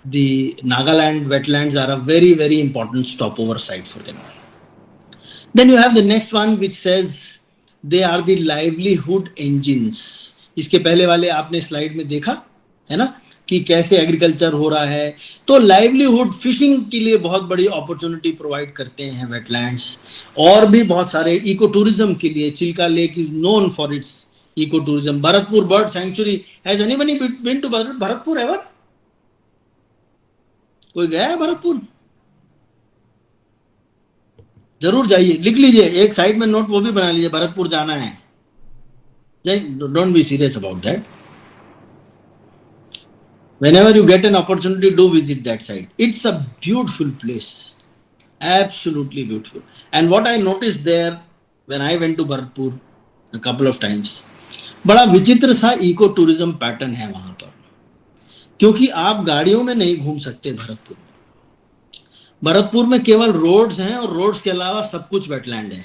The Nagaland wetlands are a very, very important stopover site for them. Then you have the next one which says they are the livelihood engines. इसके पहले वाले आपने slide में देखा है ना कि कैसे एग्रीकल्चर हो रहा है. तो लाइवलीहुड फिशिंग के लिए बहुत बड़ी अपॉर्चुनिटी प्रोवाइड करते हैं वेटलैंड्स, और भी बहुत सारे इको टूरिज्म के लिए. Chilka lake is known for its eco tourism. Bharatpur bird sanctuary. Has anybody been to Bharatpur ever? कोई गया है भरतपुर? जरूर जाइए, लिख लीजिए एक साइड में नोट, वो भी बना लीजिए, भरतपुर जाना है. Don't be serious about that. Whenever you get an opportunity, do visit that site. It's a beautiful place, absolutely beautiful. And what I noticed there when I went to Bharatpur a couple of times, बड़ा विचित्र सा eco tourism pattern है वहां पर, क्योंकि आप गाड़ियों में नहीं घूम सकते भरतपुर में. भरतपुर में केवल रोड्स हैं और रोड्स के अलावा सब कुछ वेटलैंड है,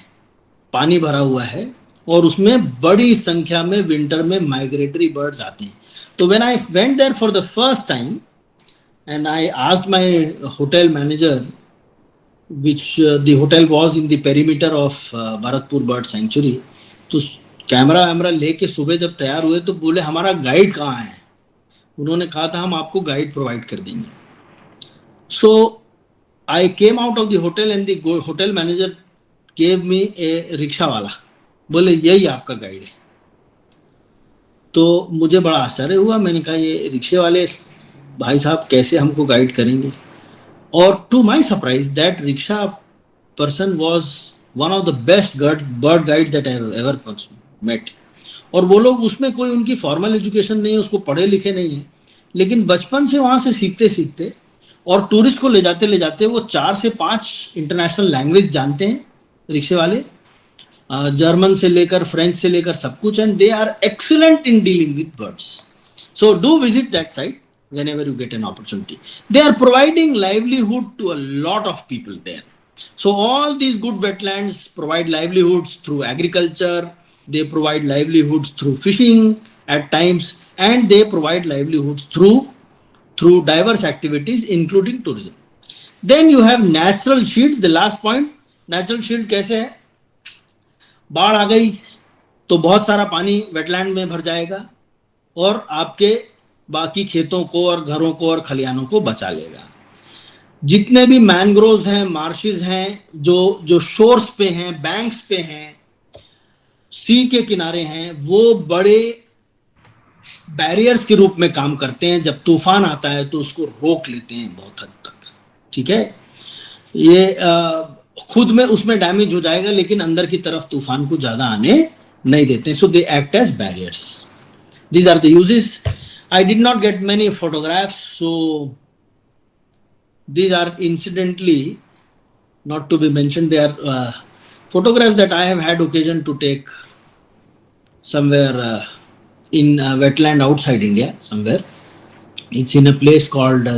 पानी भरा हुआ है, और उसमें बड़ी संख्या में विंटर में माइग्रेटरी बर्ड्स आते हैं. तो when I went there for the first time and I asked my hotel manager, which the hotel was in the perimeter of Bharatpur bird sanctuary, तो कैमरा वैमरा लेके सुबह जब तैयार हुए तो बोले हमारा गाइड कहाँ है? उन्होंने कहा था हम आपको गाइड प्रोवाइड कर देंगे. सो I came out of the hotel and the hotel manager gave me a rickshaw वाला, बोले यही आपका गाइड है. तो मुझे बड़ा आश्चर्य हुआ. मैंने कहा ये रिक्शे वाले भाई साहब कैसे हमको गाइड करेंगे? और to my surprise that rickshaw person was one of the best bird guides that I have ever met. और वो लोग, उसमें कोई उनकी फॉर्मल एजुकेशन नहीं है, उसको पढ़े लिखे नहीं है, लेकिन बचपन से वहाँ से सीखते सीखते और टूरिस्ट को ले जाते वो 4 से 5 इंटरनेशनल लैंग्वेज जानते हैं रिक्शे वाले, जर्मन से लेकर फ्रेंच से लेकर सब कुछ. And they are excellent in dealing with birds. So do visit that site whenever you get an opportunity. They are providing livelihood to a lot of people there. So all these good wetlands provide livelihoods through agriculture, they provide livelihoods through fishing at times, and they provide livelihoods through diverse activities including tourism. Then you have natural shields. The last point, natural shield कैसे है? बाढ़ आ गई तो बहुत सारा पानी wetland में भर जाएगा और आपके बाकी खेतों को और घरों को और खलिहानों को बचा लेगा। जितने भी मैनग्रोव्स हैं, मार्शेस हैं, जो शोर्स पे हैं, बैंक्स पे हैं, सी के किनारे हैं, वो बड़े बैरियर्स के रूप में काम करते हैं। जब तूफान आता है तो उसको रोक लेते हैं बहुत हद तक, ठीक है। ये खुद में उसमें डैमेज हो जाएगा लेकिन अंदर की तरफ तूफान को ज्यादा आने नहीं देते। So they act as barriers. These are the uses. I did not get many photographs, so these are incidentally not to be mentioned. They are photographs that I have had occasion to take somewhere in wetland outside India somewhere. It's in a place called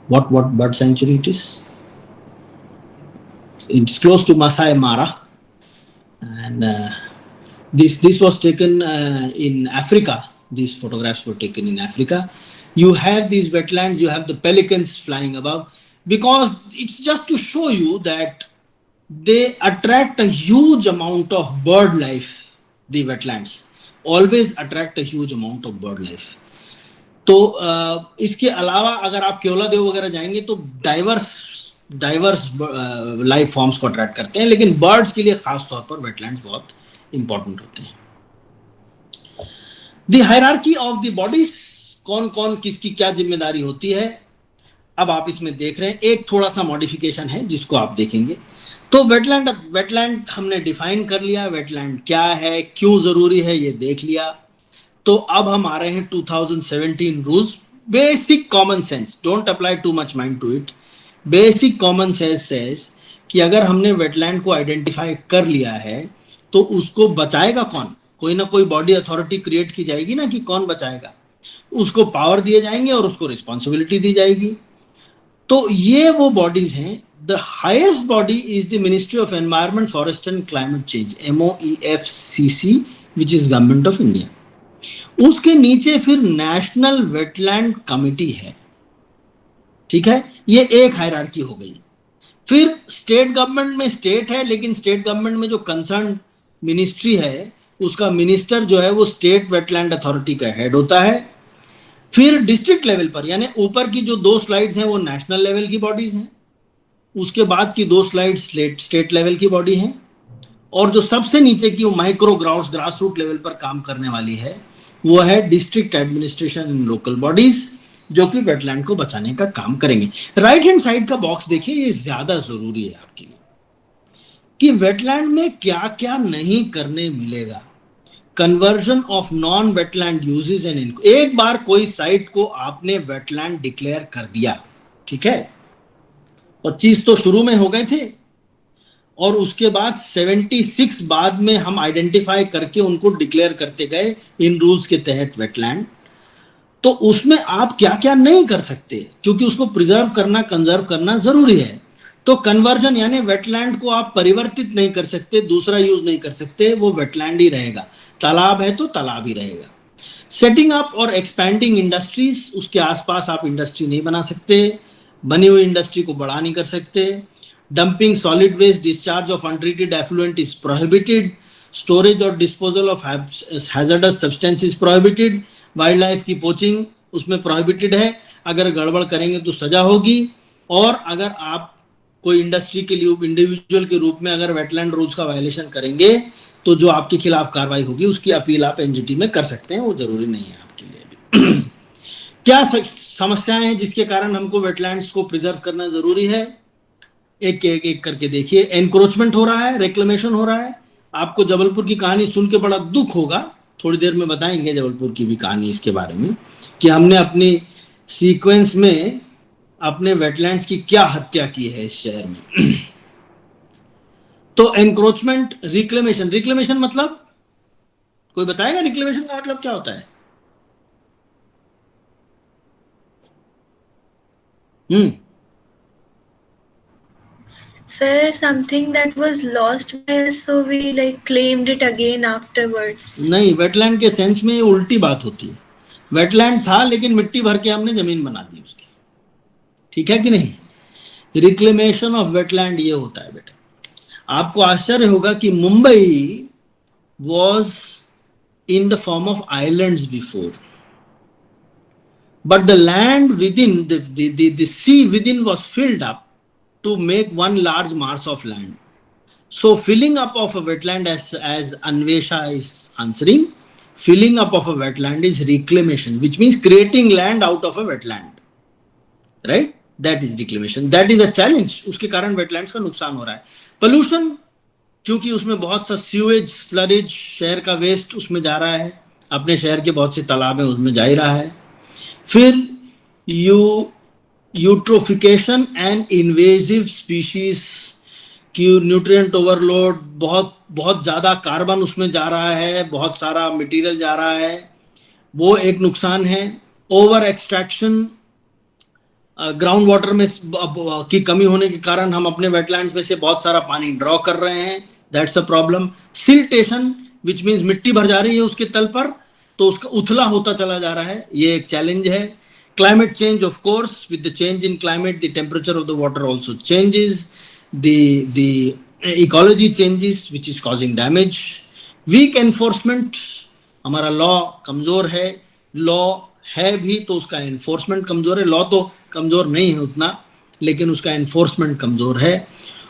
what bird sanctuary it is. It's close to Masai Mara, and this was taken in Africa. These photographs were taken in Africa. You have these wetlands, you have the pelicans flying above, because it's just to show you that they attract a huge amount of bird life. The wetlands always attract a huge amount of bird life. तो इसके अलावा अगर आप केवलादेव वगैरह जाएंगे तो diverse life forms को attract करते हैं, लेकिन बर्ड्स के लिए खास तौर पर वेटलैंड्स बहुत इंपॉर्टेंट होते हैं। दी हायरार्की ऑफ द बॉडीज, कौन कौन किसकी क्या जिम्मेदारी होती है, अब आप इसमें देख रहे हैं। एक थोड़ा सा मॉडिफिकेशन है जिसको आप देखेंगे। तो वेटलैंड हमने डिफाइन कर लिया, वेटलैंड क्या है, क्यों जरूरी है, ये देख लिया। तो अब हम आ रहे हैं 2017 rules. Basic common sense, don't apply too much mind to it. Basic common sense says कि अगर हमने वेटलैंड को आइडेंटिफाई कर लिया है तो उसको बचाएगा कौन? कोई ना कोई बॉडी अथॉरिटी क्रिएट की जाएगी ना, कि कौन बचाएगा। उसको पावर दिए जाएंगे और उसको रिस्पॉन्सिबिलिटी दी जाएगी। तो ये वो बॉडीज हैं। The highest body is the ministry of environment, forest and climate change, MOEFCC, which is government of India. उसके नीचे फिर नेशनल वेटलैंड कमिटी है, ठीक है। ये एक हायरार्की हो गई। फिर स्टेट गवर्नमेंट में स्टेट है, लेकिन स्टेट गवर्नमेंट में जो कंसर्न मिनिस्ट्री है उसका मिनिस्टर जो है वो स्टेट वेटलैंड अथॉरिटी का हेड होता है। फिर डिस्ट्रिक्ट लेवल पर, यानी ऊपर की जो 2 स्लाइड्स हैं वो नेशनल लेवल की बॉडीज हैं, उसके बाद की 2 स्लाइड्स स्टेट लेवल की बॉडी हैं, और जो सबसे नीचे की वो माइक्रो ग्रास रूट लेवल पर काम करने वाली है वो है district administration and local bodies, जो कि वेटलैंड को बचाने का काम करेंगे। राइट हैंड साइड का बॉक्स देखिए, ये ज्यादा जरूरी है आपके लिए कि वेटलैंड में क्या क्या नहीं करने मिलेगा। Conversion of non wetland uses and, एक बार कोई साइट को आपने वेटलैंड डिक्लेयर कर दिया, ठीक है, 25 तो शुरू में हो गए थे और उसके बाद 76 बाद में हम आइडेंटिफाई करके उनको डिक्लेयर करते गए इन रूल्स के तहत वेटलैंड। तो उसमें आप क्या क्या नहीं कर सकते, क्योंकि उसको प्रिजर्व करना, कंजर्व करना जरूरी है। तो कन्वर्जन यानी वेटलैंड को आप परिवर्तित नहीं कर सकते, दूसरा यूज नहीं कर सकते, वो वेटलैंड ही रहेगा। तालाब है तो तालाब ही रहेगा। सेटिंग अप और एक्सपैंडिंग इंडस्ट्रीज, उसके आसपास आप इंडस्ट्री नहीं बना सकते, बनी हुई इंडस्ट्री को बड़ा नहीं कर सकते। Dumping solid waste, discharge of untreated effluent is prohibited. Storage और disposal of hazardous substance is prohibited. Wild life की पोचिंग उसमें प्रोहिबिटेड है, अगर गड़बड़ करेंगे तो सजा होगी। और अगर आप कोई इंडस्ट्री के लिए इंडिविजुअल के रूप में अगर वेटलैंड रूल्स का वायलेशन करेंगे तो जो आपके खिलाफ कार्रवाई होगी उसकी अपील आप एनजीटी में कर सकते हैं, वो जरूरी नहीं है आपके लिए भी। क्या समस्याएं हैं जिसके कारण हमको वेटलैंड्स को प्रिजर्व करना जरूरी है, एक करके देखिए। एनक्रोचमेंट हो रहा है, रिक्लेमेशन हो रहा है। आपको जबलपुर की कहानी सुन के बड़ा दुख होगा, थोड़ी देर में बताएंगे जबलपुर की भी कहानी इसके बारे में, कि हमने अपनी सीक्वेंस में अपने वेटलैंड्स की क्या हत्या की है इस शहर में। तो एनक्रोचमेंट, रिक्लेमेशन मतलब कोई बताएगा रिक्लेमेशन का मतलब क्या होता है? Sir, something that was lost by us, so we like claimed it again afterwards. नहीं, वेटलैंड के सेंस में ये उल्टी बात होती है। वेटलैंड था लेकिन मिट्टी भर के हमने जमीन बना दी उसकी, ठीक है कि नहीं? रिक्लेमेशन ऑफ वेटलैंड ये होता है बेटा। आपको आश्चर्य होगा कि Mumbai was in the form of islands before, but the land within the sea within was filled up to make one large mass of land. So filling up of a wetland, as Anvesha is answering, filling up of a wetland is reclamation, which means creating land out of a wetland, right? That is reclamation. That is a challenge. उसके कारण wetlands का नुकसान हो रहा है। Pollution, क्योंकि उसमें बहुत सा सीवेज, स्लरेज, शहर का वेस्ट उसमें जा रहा है, अपने शहर के बहुत से तालाब हैं उसमें जा ही रहा है। फिर यूट्रोफिकेशन एंड इन्वेजिव स्पीशीज की न्यूट्रिएंट ओवरलोड, बहुत ज़्यादा कार्बन उसमें जा रहा है, बहुत सारा मटेरियल जा रहा है, वो एक नुकसान है। ओवर एक्सट्रैक्शन, ग्राउंड वाटर में की कमी होने के कारण हम अपने वेटलैंड्स में से बहुत सारा पानी ड्रॉ कर रहे हैं, that's a problem. Siltation, which means मिट्टी भर जा रही है उसके तल पर, तो उसका उथला होता चला जा रहा है, ये एक चैलेंज है। Climate change, of course, with the change in climate the temperature of the water also changes, the ecology changes which is causing damage. Weak enforcement, हमारा लॉ कमजोर है, लॉ है भी तो उसका एनफोर्समेंट कमजोर है। लॉ तो कमजोर नहीं है उतना, लेकिन उसका एनफोर्समेंट कमजोर है।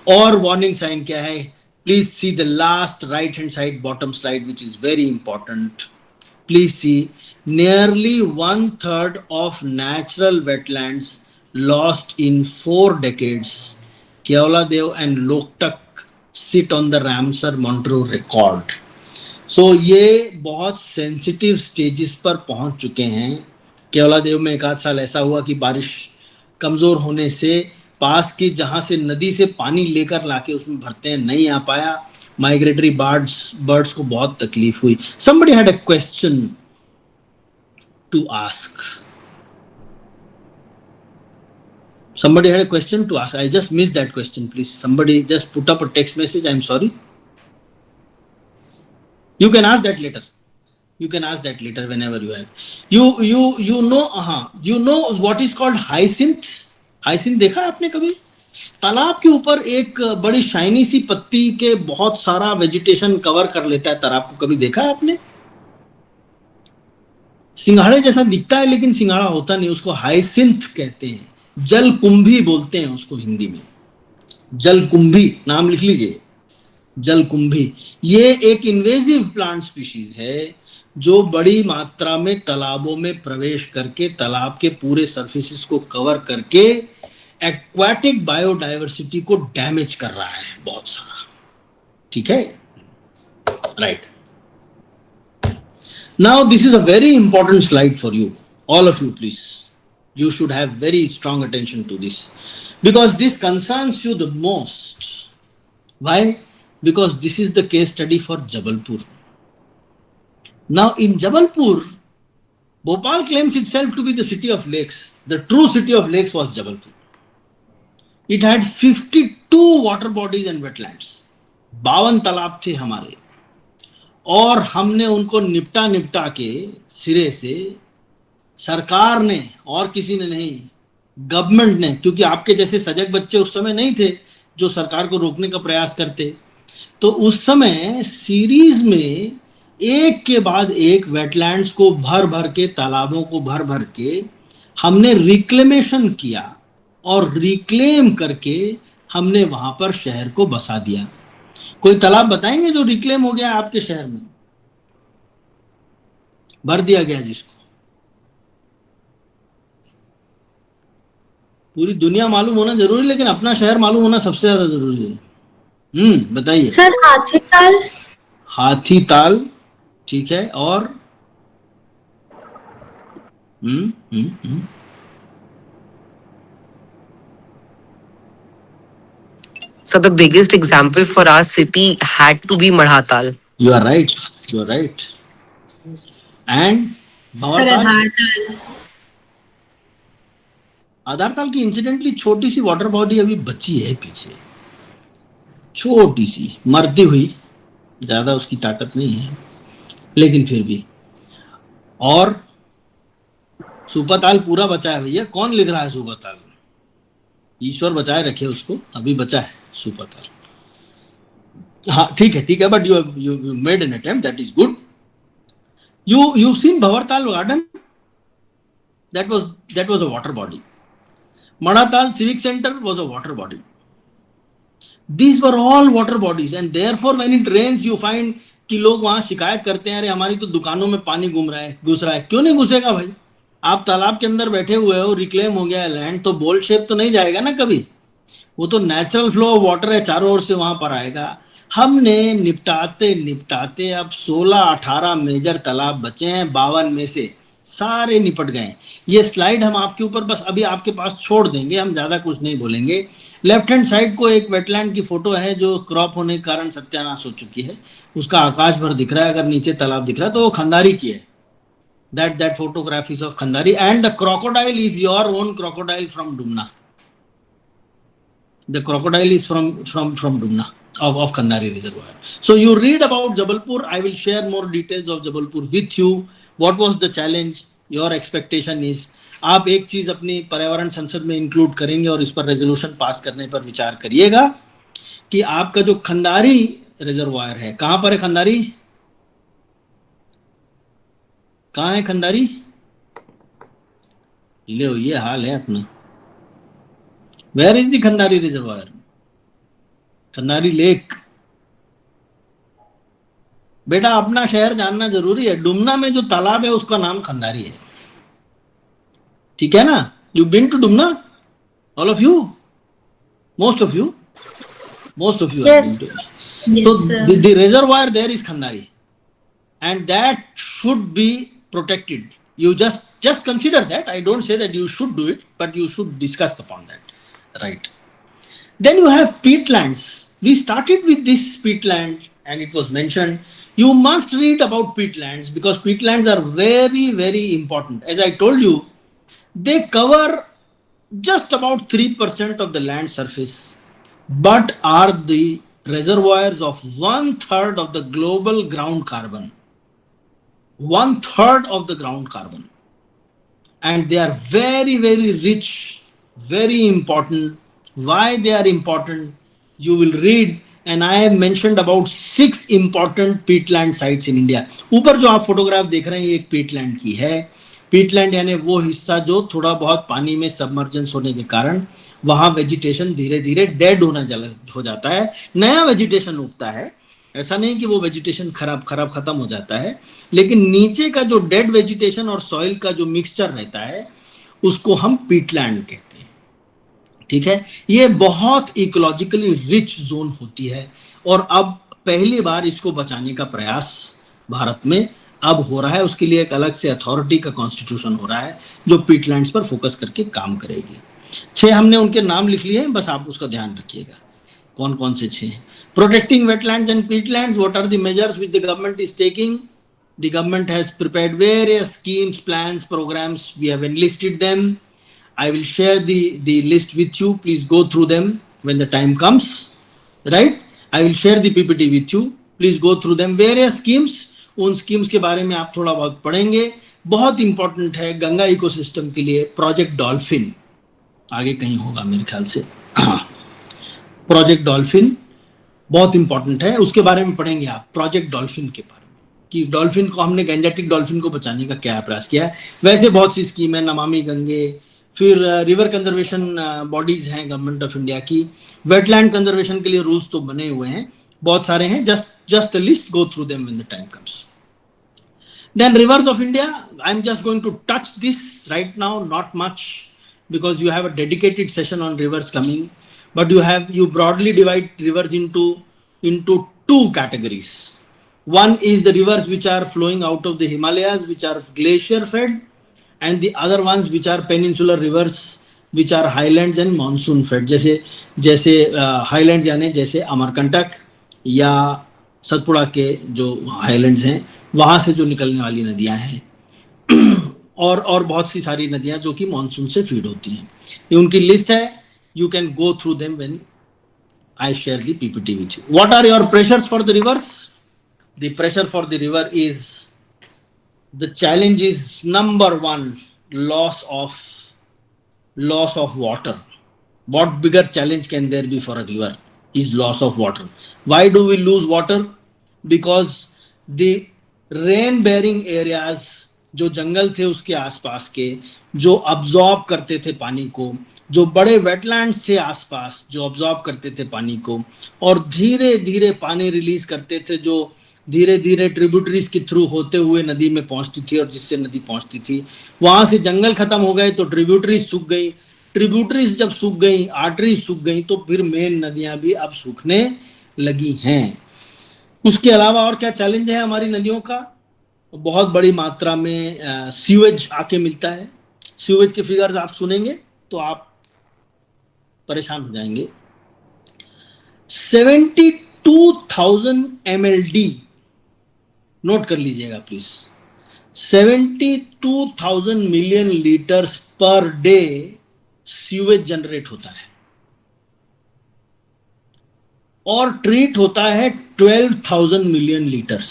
और वार्निंग साइन क्या है? Please see the last right hand side bottom slide which is very important. Please see, nearly 1/3 of natural wetlands lost in 4 decades. Keoladev and Loktak sit on the Ramsar Montreux record. So ये बहुत sensitive stages पर पहुंच चुके हैं। केवलादेव में एक आध साल ऐसा हुआ कि बारिश कमजोर होने से पास की जहां से नदी से पानी लेकर लाके उसमें भरते हैं, नहीं आ पाया। माइग्रेटरी बर्ड्स को बहुत तकलीफ हुई। Somebody had a question to ask. Somebody had a question to ask. I just missed that question. Please, somebody just put up a text message. I'm sorry. You can ask that later. You can ask that later whenever you have. You know, you know what is called hyacinth? Hyacinth देखा है आपने कभी? तालाब के ऊपर एक बड़ी shiny सी पत्ती के बहुत सारा वेजिटेशन कवर कर लेता है तालाब को, कभी देखा है आपने? सिंघाड़े जैसा दिखता है लेकिन सिंघाड़ा होता नहीं, उसको हाइसिंथ कहते हैं। जल कुंभी बोलते हैं उसको हिंदी में, जल कुंभी, नाम लिख लीजिए, जल कुंभी। ये एक इन्वेजिव प्लांट स्पीशीज है जो बड़ी मात्रा में तालाबों में प्रवेश करके तालाब के पूरे सरफेसेस को कवर करके एक्वाटिक बायोडाइवर्सिटी को डैमेज कर रहा है बहुत सारा, ठीक है, right. Now this is a very important slide for you, all of you, please. You should have very strong attention to this because this concerns you the most. Why? Because this is the case study for Jabalpur. Now in Jabalpur, Bhopal claims itself to be the city of lakes. The true city of lakes was Jabalpur. It had 52 water bodies and wetlands. 52 तालाब थे हमारे, और हमने उनको निपटा के सिरे से, सरकार ने और किसी ने नहीं, गवर्नमेंट ने, क्योंकि आपके जैसे सजग बच्चे उस समय नहीं थे जो सरकार को रोकने का प्रयास करते, तो उस समय सीरीज में एक के बाद एक वेटलैंड्स को भर भर के, तालाबों को भर भर के हमने रिक्लेमेशन किया और रिक्लेम करके हमने वहां पर शहर को बसा दिया। कोई तालाब बताएंगे जो रिक्लेम हो गया आपके शहर में, भर दिया गया जिसको? पूरी दुनिया मालूम होना जरूरी, लेकिन अपना शहर मालूम होना सबसे ज्यादा जरूरी है। बताइए सर। हाथीताल। हाथीताल, ठीक है, और So the biggest example for our city had to be Madhatal. You are right. You are right. And Sir, Adhartal. Adhartal की इंसिडेंटली छोटी सी वाटर बॉडी अभी बची है पीछे, छोटी सी मरती हुई, ज्यादा उसकी ताकत नहीं है लेकिन फिर भी। और सुपरताल पूरा बचा है भैया, कौन लिख रहा है सुपरताल? ईश्वर बचाए रखे उसको, अभी बचा है सुपरताल। हाँ ठीक है, but you made an attempt, that is good. You seen Bhanwartal garden, that was a water body. Madatal Civic Center was a water body. These were all water bodies, and therefore when it rains you find कि लोग वहां शिकायत करते हैं, अरे हमारी तो दुकानों में पानी घुस रहा है। क्यों नहीं घुसेगा भाई? आप तालाब के अंदर बैठे हुए हो, रिक्लेम हो गया है लैंड, तो बोल्ड शेप तो नहीं जाएगा ना कभी, वो तो नेचुरल फ्लो ऑफ वाटर है, चारों ओर से वहां पर आएगा। हमने निपटाते अब 16-18 मेजर तालाब बचे हैं, 52 में से सारे निपट गए। ये स्लाइड हम आपके ऊपर बस अभी आपके पास छोड़ देंगे, हम ज्यादा कुछ नहीं बोलेंगे। लेफ्ट हैंड साइड को एक वेटलैंड की फोटो है जो क्रॉप होने के कारण सत्यानाश हो चुकी है, उसका आकाश भर दिख रहा है, अगर नीचे तालाब दिख रहा है तो वो खंदारी की है। that photograph is of Khandari, and the crocodile is your own crocodile from Dumna. The crocodile is from Dumna of Khandari reservoir. So you read about Jabalpur. I will share more details of Jabalpur with you. What was the challenge? Your expectation is आप एक चीज अपनी पर्यावरण संसद में include करेंगे और इस पर रेजोल्यूशन पास करने पर विचार करिएगा कि आपका जो खंदारी रिजर्वायर है, कहां पर है खंदारी? कहां है खंदारी? लो ये हाल है अपना। Where is the Khandari reservoir? Khandari lake. बेटा अपना शहर जानना जरूरी है। डुमना में जो तालाब है उसका नाम खंदारी है, ठीक है ना? You been to Dumna? All of you? Most of you? Yes. So the reservoir there is Khandari, and that should be protected. You just consider that. I don't say that you should do it, but you should discuss upon that, right? Then you have peatlands. We started with this peatland and it was mentioned. You must read about peatlands because peatlands are very, very important. As I told you, they cover just about 3% of the land surface, but are the reservoirs of 1/3 of the global ground carbon. 1/3 of the ground carbon. And they are very, very rich, very important. Why they are important, you will read, and I have mentioned about 6 important peatland sites in India. ऊपर जो आप photograph देख रहे हैं ये एक peatland की है। peatland यानी वो हिस्सा जो थोड़ा बहुत पानी में सबमर्जेंस होने के कारण वहां वेजिटेशन धीरे धीरे डेड हो जाता है, नया वेजिटेशन उगता है। ऐसा नहीं कि वो वेजिटेशन खराब खत्म हो जाता है, लेकिन नीचे का जो डेड वेजिटेशन और सॉइल का जो मिक्सचर रहता है उसको हम पीटलैंड कहते हैं, ठीक है? ये बहुत इकोलॉजिकली रिच जोन होती है और अब पहली बार इसको बचाने का प्रयास भारत में अब हो रहा है। उसके लिए एक अलग से अथॉरिटी का कॉन्स्टिट्यूशन हो रहा है जो पीटलैंड्स पर फोकस करके काम करेगी। 6 हमने उनके नाम लिख लिए हैं, बस आप उसका ध्यान रखिएगा कौन कौन से 6 हैं। Protecting wetlands and peatlands, what are the measures which the government is taking? The government has prepared various schemes, plans, programs. We have enlisted them. I will share the list with you. Please go through them when the time comes, right? I will share the PPT with you. Please go through them. Various schemes, उन schemes के बारे में आप थोड़ा बहुत पढ़ेंगे। बहुत important है गंगा इकोसिस्टम के लिए प्रोजेक्ट डॉल्फिन, आगे कहीं होगा मेरे ख्याल से। प्रोजेक्ट डॉल्फिन बहुत इंपॉर्टेंट है, उसके बारे में पढ़ेंगे आप, प्रोजेक्ट डॉल्फिन के बारे में कि डॉल्फिन को हमने गैंजेटिक डॉल्फिन को बचाने का क्या प्रयास किया है। वैसे बहुत सी स्कीम है, नमामि गंगे, फिर रिवर कंजर्वेशन बॉडीज हैं गवर्नमेंट ऑफ इंडिया की, वेटलैंड कंजर्वेशन के लिए रूल्स तो बने हुए हैं, बहुत सारे हैं। Just a list, go through them when the time comes. Then rivers of India, I'm just going to touch this right now, not much, because you have a dedicated session on rivers coming. But you broadly divide rivers into 2 categories. One is the rivers which are flowing out of the Himalayas, which are glacier fed, and the other ones which are peninsular rivers, which are highlands and monsoon fed. जैसे highlands यानी जैसे अमरकंटक या सतपुड़ा के जो highlands हैं वहां से जो निकलने वाली नदियां हैं और बहुत सी सारी नदियां जो कि मानसून से फीड होती हैं. ये उनकी लिस्ट है. You can go through them when I share the PPT with you. What are your pressures for the rivers? The pressure for the river is, the challenge is number one, loss of water. What bigger challenge can there be for a river is loss of water. Why do we lose water? Because the rain bearing areas जो जंगल थे उसके आसपास के, जो absorb करते थे पानी को, जो बड़े वेटलैंड्स थे आसपास जो अब्जॉर्ब करते थे पानी को और धीरे धीरे पानी रिलीज करते थे, जो धीरे धीरे ट्रिब्यूटरीज के थ्रू होते हुए नदी में पहुंचती थी और जिससे नदी पहुंचती थी, वहां से जंगल खत्म हो गए तो ट्रिब्यूटरीज सूख गई. ट्रिब्यूटरीज जब सूख गई, आर्टरीज सूख गई, तो फिर मेन नदियां भी अब सूखने लगी हैं. उसके अलावा और क्या चैलेंज है हमारी नदियों का? बहुत बड़ी मात्रा में सीवेज आके मिलता है. सीवेज के फिगर्स आप सुनेंगे तो आप परेशान हो जाएंगे. 72,000 MLD, नोट कर लीजिएगा please. 72,000 million litres per day sewage generate होता है और ट्रीट होता है 12,000 मिलियन लीटर्स,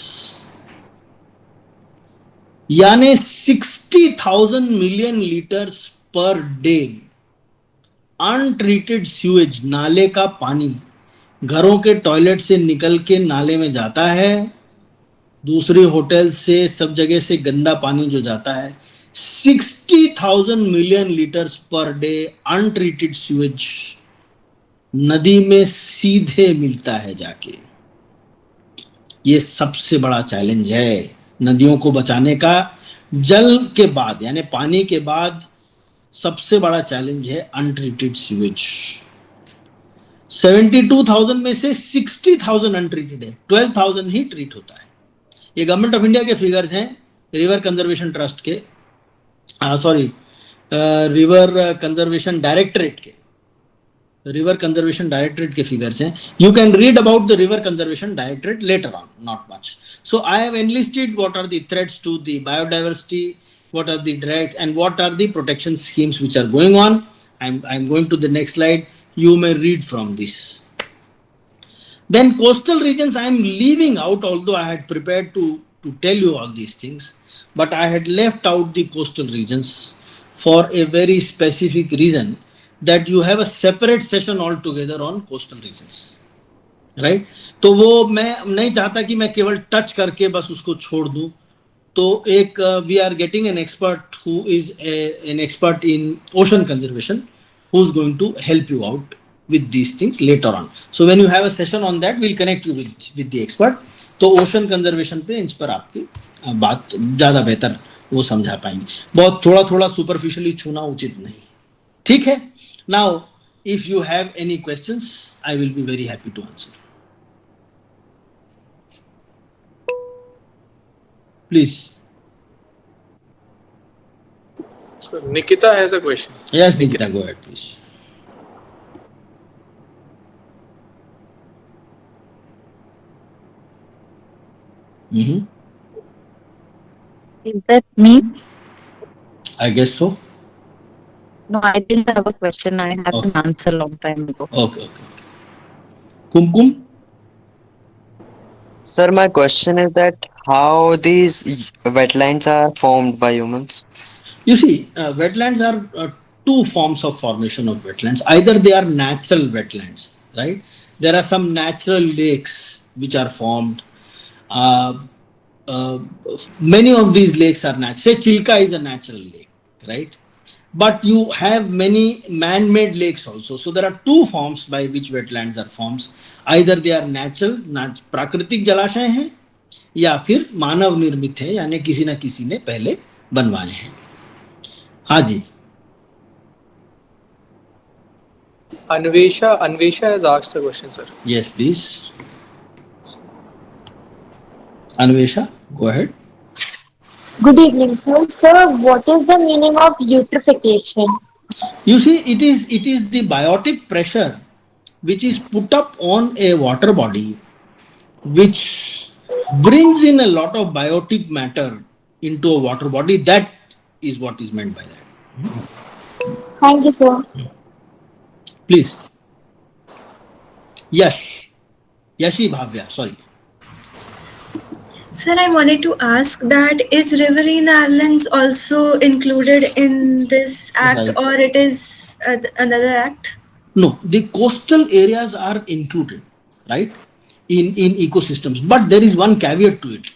यानी 60,000 million litres per day untreated sewage, नाले का पानी घरों के टॉयलेट से निकल के नाले में जाता है. दूसरे होटल से सब जगह से गंदा पानी जो जाता है, 60,000 million litres per day untreated sewage नदी में सीधे मिलता है जाके. ये सबसे बड़ा चैलेंज है नदियों को बचाने का. जल के बाद यानी पानी के बाद सबसे बड़ा चैलेंज है अनट्रीटेड सीवेज. 72,000 में से 60,000 अनट्रीटेड है, 12,000 ही ट्रीट होता है. ये गवर्नमेंट ऑफ इंडिया के फिगर्स हैं, रिवर कंजर्वेशन ट्रस्ट के, रिवर कंजर्वेशन डायरेक्टरेट के, रिवर कंजर्वेशन डायरेक्टरेट के फिगर्स हैं. You can read about the river conservation directorate later on, not much. So I have enlisted what are the threats to the biodiversity, what are the threats and what are the protection schemes which are going on. I'm going to the next slide. You may read from this. Then coastal regions I am leaving out, although I had prepared to tell you all these things, but I had left out the coastal regions for a very specific reason, that you have a separate session altogether on coastal regions, right? तो वो मैं नहीं चाहता कि मैं केवल touch करके बस उसको छोड़ दूं. तो एक we are getting an expert who is an expert in ocean conservation, who is going to help you out with these things later on. So when you have a session on that, we will connect you with the expert. तो ocean conservation पे इन पर आपकी बात ज़्यादा बेहतर वो समझा पाएंगे. बहुत थोड़ा थोड़ा सुपरफिशियली छूना उचित नहीं. ठीक है. Now if you have any questions, I will be very happy to answer. Please. So Nikita has a question. Yes, Nikita, go ahead, please. Is that me? I guess so. No, I didn't have a question. I had an answer long time ago. Okay. Kumkum? Sir, my question is that how these wetlands are formed by humans? You see, wetlands are two forms of formation of wetlands. Either they are natural wetlands, right? There are some natural lakes which are formed. Many of these lakes are natural. Say Chilka is a natural lake, right? But you have many man-made lakes also. So there are two forms by which wetlands are formed. Either they are natural, प्राकृतिक जलाशय हैं, या फिर मानव निर्मित है, यानी किसी ना किसी ने पहले बनवाए हैं. हाँ जी. Anvesha has asked a question, sir. Yes, please. Anvesha, go ahead. Good evening, sir. Sir, what is the meaning of eutrophication? You see, it is the biotic pressure which is put up on a water body, which brings in a lot of biotic matter into a water body that is what is meant by that. Thank you, sir. Please. Yashi Bhavya, sorry. Sir, I wanted to ask that is Riverine Islands also included in this act, Right. or it is another act? No, the coastal areas are included, right, in ecosystems. But there is one caveat to it,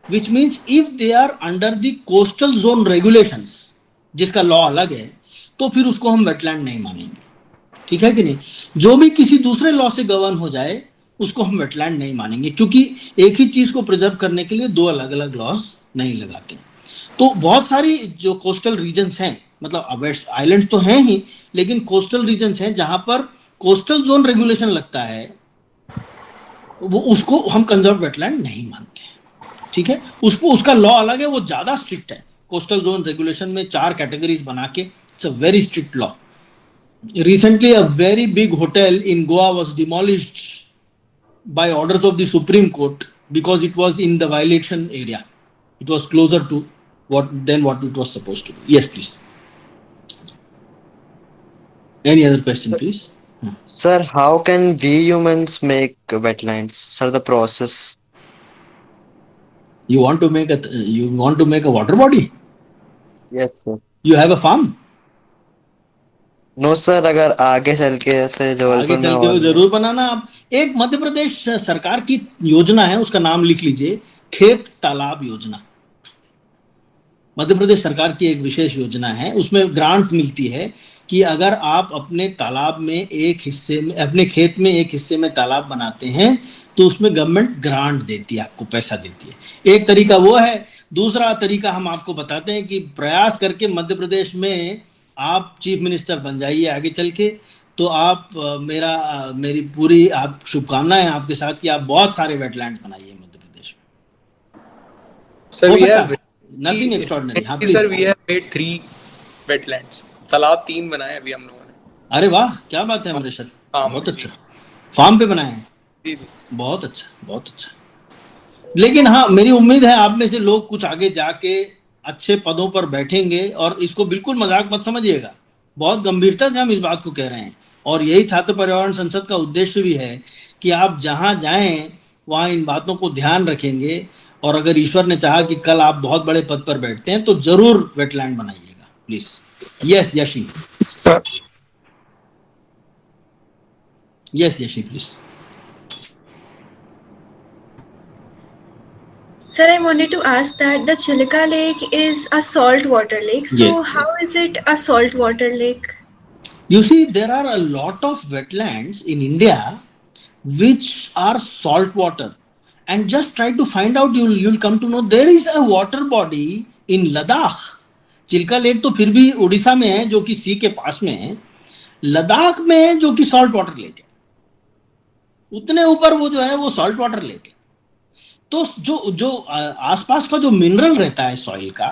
which means if they are under the coastal zone regulations, जिसका law अलग है, तो फिर उसको हम wetland नहीं मानेंगे. ठीक है कि नहीं? जो भी किसी दूसरे लॉ से गवर्न हो जाए उसको हम वेटलैंड नहीं मानेंगे, क्योंकि एक ही चीज को प्रिजर्व करने के लिए दो अलग अलग लॉज नहीं लगाते. तो बहुत सारी जो कोस्टल रीजन्स हैं, मतलब वेस्ट आइलैंड्स तो हैं ही, लेकिन कोस्टल रीजन्स हैं जहां पर कोस्टल जोन रेगुलेशन लगता है, वो उसको हम कंजर्व वेटलैंड नहीं मानते. ठीक है, उसको उसका लॉ अलग है, वो ज्यादा स्ट्रिक्ट है. कोस्टल जोन रेगुलेशन में 4 कैटेगरीज बना के, it's a very strict law. Recently, a very big hotel in Goa was demolished by orders of the Supreme Court because it was in the violation area. It was closer to what it was supposed to be. Yes, please. Any other question, please? Sir, how can we humans make wetlands? Sir, the process. You want to make a water body? Yes, sir. You have a farm? No sir, अगर आगे चल के ऐसे आगे जबलपुर में चल के और जरूर बनाना. आप एक मध्य प्रदेश सरकार की योजना है, उसका नाम लिख लीजिए, खेत तालाब योजना. मध्य प्रदेश सरकार की एक विशेष योजना है, उसमें ग्रांट मिलती है कि अगर आप अपने तालाब में एक हिस्से में, अपने खेत में एक हिस्से में तालाब बनाते हैं तो उसमें गवर्नमेंट ग्रांट देती है, आपको पैसा देती है. एक तरीका वो है. दूसरा तरीका हम आपको बताते हैं कि प्रयास करके मध्य प्रदेश में आप चीफ मिनिस्टर बन जाइए आगे चल के, तो आप मेरी पूरी आप शुभकामनाएं हैं आपके साथ कि आप बहुत सारे वेटलैंड बनाइए मध्य प्रदेश में. Sir, we have nothing extraordinary. हाँ sir, we have made 3 wetlands. तालाब 3 बनाए अभी हम लोगों ने. अरे वाह, क्या बात है अमरीश सर, हाँ, बहुत अच्छा. फार्म पे बनाए हैं. जी जी. बहुत अच्छा, बहुत अच्छा. लेकिन हाँ, मेरी उम्मीद है आप में से लोग कुछ आगे जाके अच्छे पदों पर बैठेंगे, और इसको बिल्कुल मजाक मत समझिएगा, बहुत गंभीरता से हम इस बात को कह रहे हैं. और यही छात्र पर्यावरण संसद का उद्देश्य भी है कि आप जहां जाएं वहां इन बातों को ध्यान रखेंगे, और अगर ईश्वर ने चाहा कि कल आप बहुत बड़े पद पर बैठते हैं तो जरूर वेटलैंड बनाइएगा. Please. Yes Yeshi. Sir. Yes Yeshi, please. Sir, I wanted to ask that the Chilka Lake is a saltwater lake. So Yes. how is it a saltwater lake? You see, there are a lot of wetlands in India which are saltwater, and just try to find out. You'll come to know there is a water body in Ladakh. Chilka lake तो फिर भी उड़ीसा में है, जो कि सी के पास में है. लद्दाख में है, जो कि सॉल्ट वाटर लेक है. उतने ऊपर वो जो है वो सॉल्ट वाटर लेक है. तो जो आसपास का जो मिनरल रहता है सॉइल का,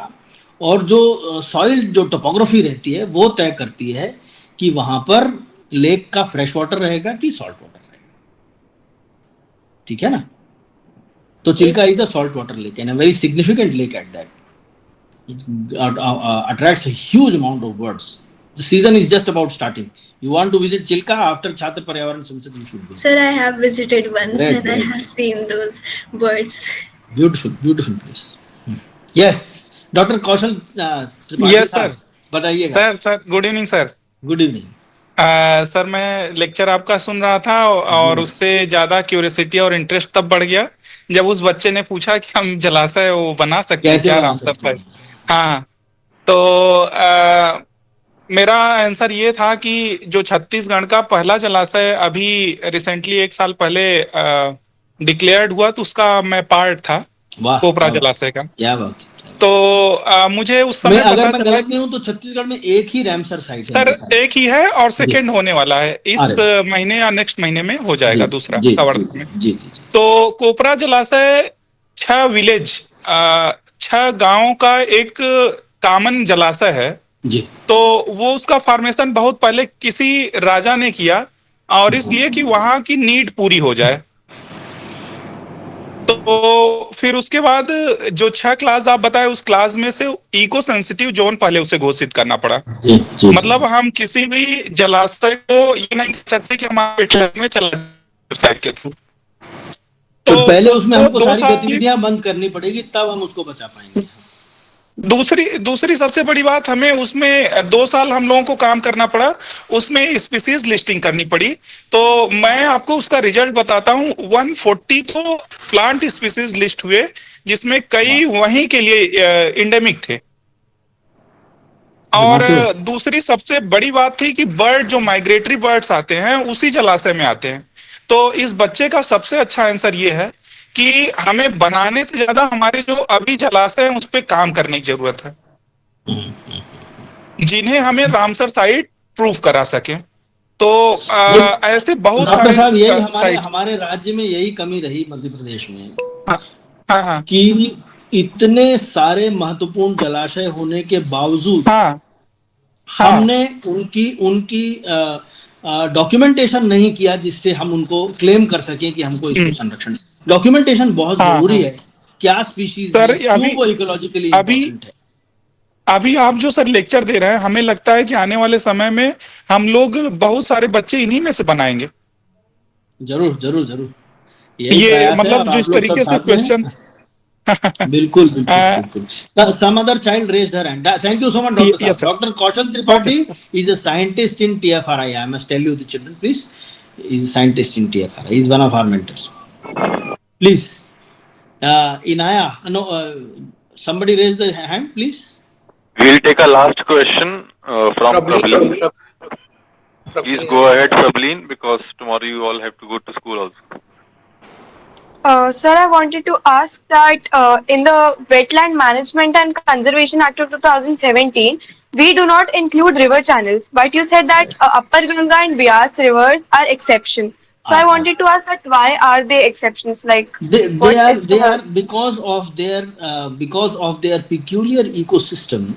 और जो सॉइल जो टोपोग्राफी रहती है, वो तय करती है कि वहां पर लेक का फ्रेश वाटर रहेगा कि सॉल्ट वाटर रहेगा. ठीक है ना? तो Chilka is a salt water lake and a very significant lake at that. It attracts a huge amount of birds. The season is just about starting. You want to visit Chilka after Chhatra Paryavaran Samsad, you should visit. Sir, I have visited once Right, and I right. have seen those birds. Beautiful, beautiful place. Yes, Dr. Kaushal Tripathi. Yes, sir. बताइएगा. Sir good evening sir. Good evening. Sir, मैं lecture आपका सुन रहा था और उससे ज्यादा curiosity और interest तब बढ़ गया जब उस बच्चे ने पूछा कि हम जलाशय वो बना सकते हैं क्या रामसर साहब. हाँ, तो मेरा आंसर ये था कि जो छत्तीसगढ़ का पहला जलाशय अभी रिसेंटली 1 साल पहले डिक्लेयर्ड हुआ, तो उसका मैं पार्ट था, कोपरा जलाशय का. क्या बात. तो मुझे उस समय अगर मैं गलत नहीं हूं तो छत्तीसगढ़ में एक ही रामसर साइट है. सर एक ही है, और सेकेंड होने वाला है इस महीने या नेक्स्ट महीने में हो जाएगा दूसरा कवर्धा में. जी. तो कोपरा जलाशय 6 विलेज 6 गांवों का एक कॉमन जलाशय है जी. तो वो उसका फॉर्मेशन बहुत पहले किसी राजा ने किया, और इसलिए कि वहां की नीड पूरी हो जाए. तो फिर उसके बाद जो 6 क्लास आप बताए उस क्लास में से इको सेंसिटिव जोन पहले उसे घोषित करना पड़ा। मतलब हम किसी भी जलाशय को ये नहीं कह सकते कि हमारे वेटलैंड में चला वेबसाइट के थ्रू। तो पहले उसमें हमको 2 सारी साल गतिविधियां बंद करनी पड़ेगी, तब हम उसको बचा पाएंगे। दूसरी सबसे बड़ी बात, हमें उसमें 2 साल हम लोगों को काम करना पड़ा, उसमें स्पीसीज लिस्टिंग करनी पड़ी। तो मैं आपको उसका रिजल्ट बताता हूँ। 140 तो प्लांट स्पीसीज लिस्ट हुए, जिसमें कई वहीं के लिए इंडेमिक थे। और दूसरी सबसे बड़ी बात थी कि बर्ड, जो माइग्रेटरी बर्ड्स आते हैं उसी जलाशय में आते हैं। तो इस बच्चे का सबसे अच्छा आंसर ये है कि हमें बनाने से ज्यादा हमारे जो अभी जलाशय हैं उस पर काम करने की जरूरत है, जिन्हें हमें रामसर साइट प्रूव करा सके। तो ऐसे बहुत डॉक्टर सारे साहब, यही साइट हमारे राज्य में यही कमी रही, मध्य प्रदेश में। हाँ। कि इतने सारे महत्वपूर्ण जलाशय होने के बावजूद हमने उनकी डॉक्यूमेंटेशन नहीं किया, जिससे हम उनको क्लेम कर सकें कि हमको इसको संरक्षण। डॉक्यूमेंटेशन बहुत जरूरी है। क्या स्पीशीज है, क्यों वो इकोलॉजिकली इंपॉर्टेंट है। अभी आप जो सर लेक्चर दे रहे हैं, हमें लगता है कि आने वाले समय में हम लोग बहुत सारे बच्चे इन्हीं में से बनाएंगे। जरूर जरूर जरूर, ये मतलब जिस तरीके से क्वेश्चन बिल्कुल बिल्कुल बिल्कुल। Some other child raised her hand. Thank you so much, Dr. Yes, sir. Dr. Kaushal Tripathi is a scientist in TFRI. I must tell you, the children, please. He is a scientist in TFRI. He is one of our mentors. Please, Inaya, no, somebody raise the hand, please. We'll take a last question from Prableen. Please go ahead, Prableen, because tomorrow you all have to go to school also. Sir, I wanted to ask that in the Wetland Management and Conservation Act of 2017, we do not include river channels, but you said that Upper Ganga and Beas rivers are exception. So I wanted to ask that why are they exceptions? Like they are because of their peculiar ecosystem.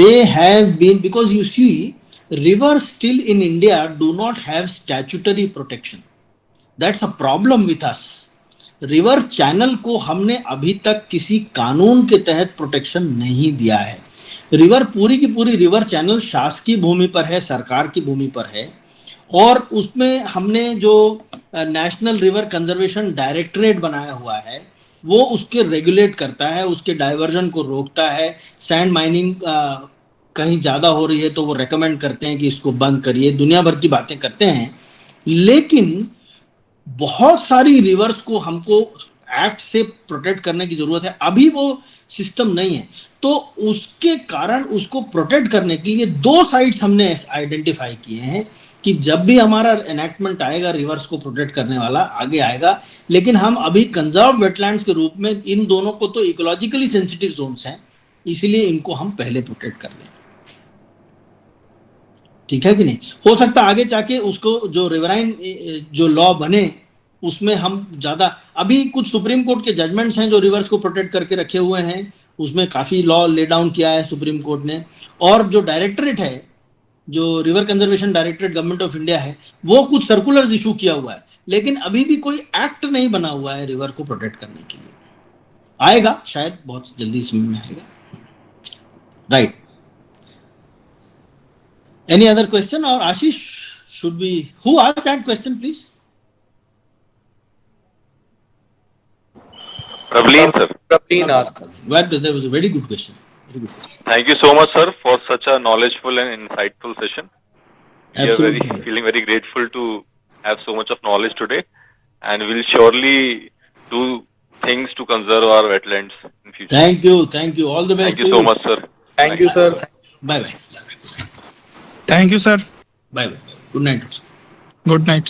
They have been, because you see, rivers still in India do not have statutory protection. That's a problem with us. River channel को हमने अभी तक किसी कानून के तहत protection नहीं दिया है। रिवर, पूरी की पूरी रिवर चैनल शासकीय भूमि पर है, सरकार की भूमि पर है, और उसमें हमने जो नेशनल रिवर कंजर्वेशन डायरेक्टरेट बनाया हुआ है वो उसके रेगुलेट करता है, उसके डाइवर्जन को रोकता है। सैंड माइनिंग कहीं ज़्यादा हो रही है तो वो रेकमेंड करते हैं कि इसको बंद करिए, दुनिया भर की बातें करते हैं। लेकिन बहुत सारी रिवर्स को हमको एक्ट से प्रोटेक्ट करने की जरूरत है, अभी वो सिस्टम नहीं है। तो उसके कारण उसको प्रोटेक्ट करने के लिए 2 साइट्स हमने आइडेंटिफाई किए हैं कि जब भी हमारा एनैक्टमेंट आएगा रिवर्स को प्रोटेक्ट करने वाला आगे आएगा, लेकिन हम अभी कंजर्व वेटलैंड्स के रूप में इन दोनों को तो इकोलॉजिकली सेंसिटिव जोन्स हैं, इसीलिए इनको हम पहले प्रोटेक्ट कर लें। ठीक है कि नहीं? हो सकता आगे जाके उसको जो रिवराइन जो लॉ बने उसमें हम ज्यादा, अभी कुछ सुप्रीम कोर्ट के जजमेंट्स हैं जो रिवर्स को प्रोटेक्ट करके रखे हुए हैं, उसमें काफी लॉ ले डाउन किया है सुप्रीम कोर्ट ने। और जो डायरेक्टरेट है, जो river conservation directorate government of India है, वो कुछ सर्कुलर्स इशू किया हुआ है, लेकिन अभी भी कोई एक्ट नहीं बना हुआ है रिवर को प्रोटेक्ट करने के लिए। आएगा, शायद बहुत जल्दी समय में आएगा। Right. Any other question? Or Ashish, should we, who asked that question, please? Prableen, sir. Prableen asked. Well, that was a very good question. Very good question. Thank you so much, sir, for such a knowledgeful and insightful session. Absolutely. We are feeling very grateful to have so much of knowledge today, and we'll surely do things to conserve our wetlands in future. Thank you. Thank you. All the best. Thank you so much, sir. Thank you, sir. Bye bye. Thank you sir. Bye bye. Good night. Good night.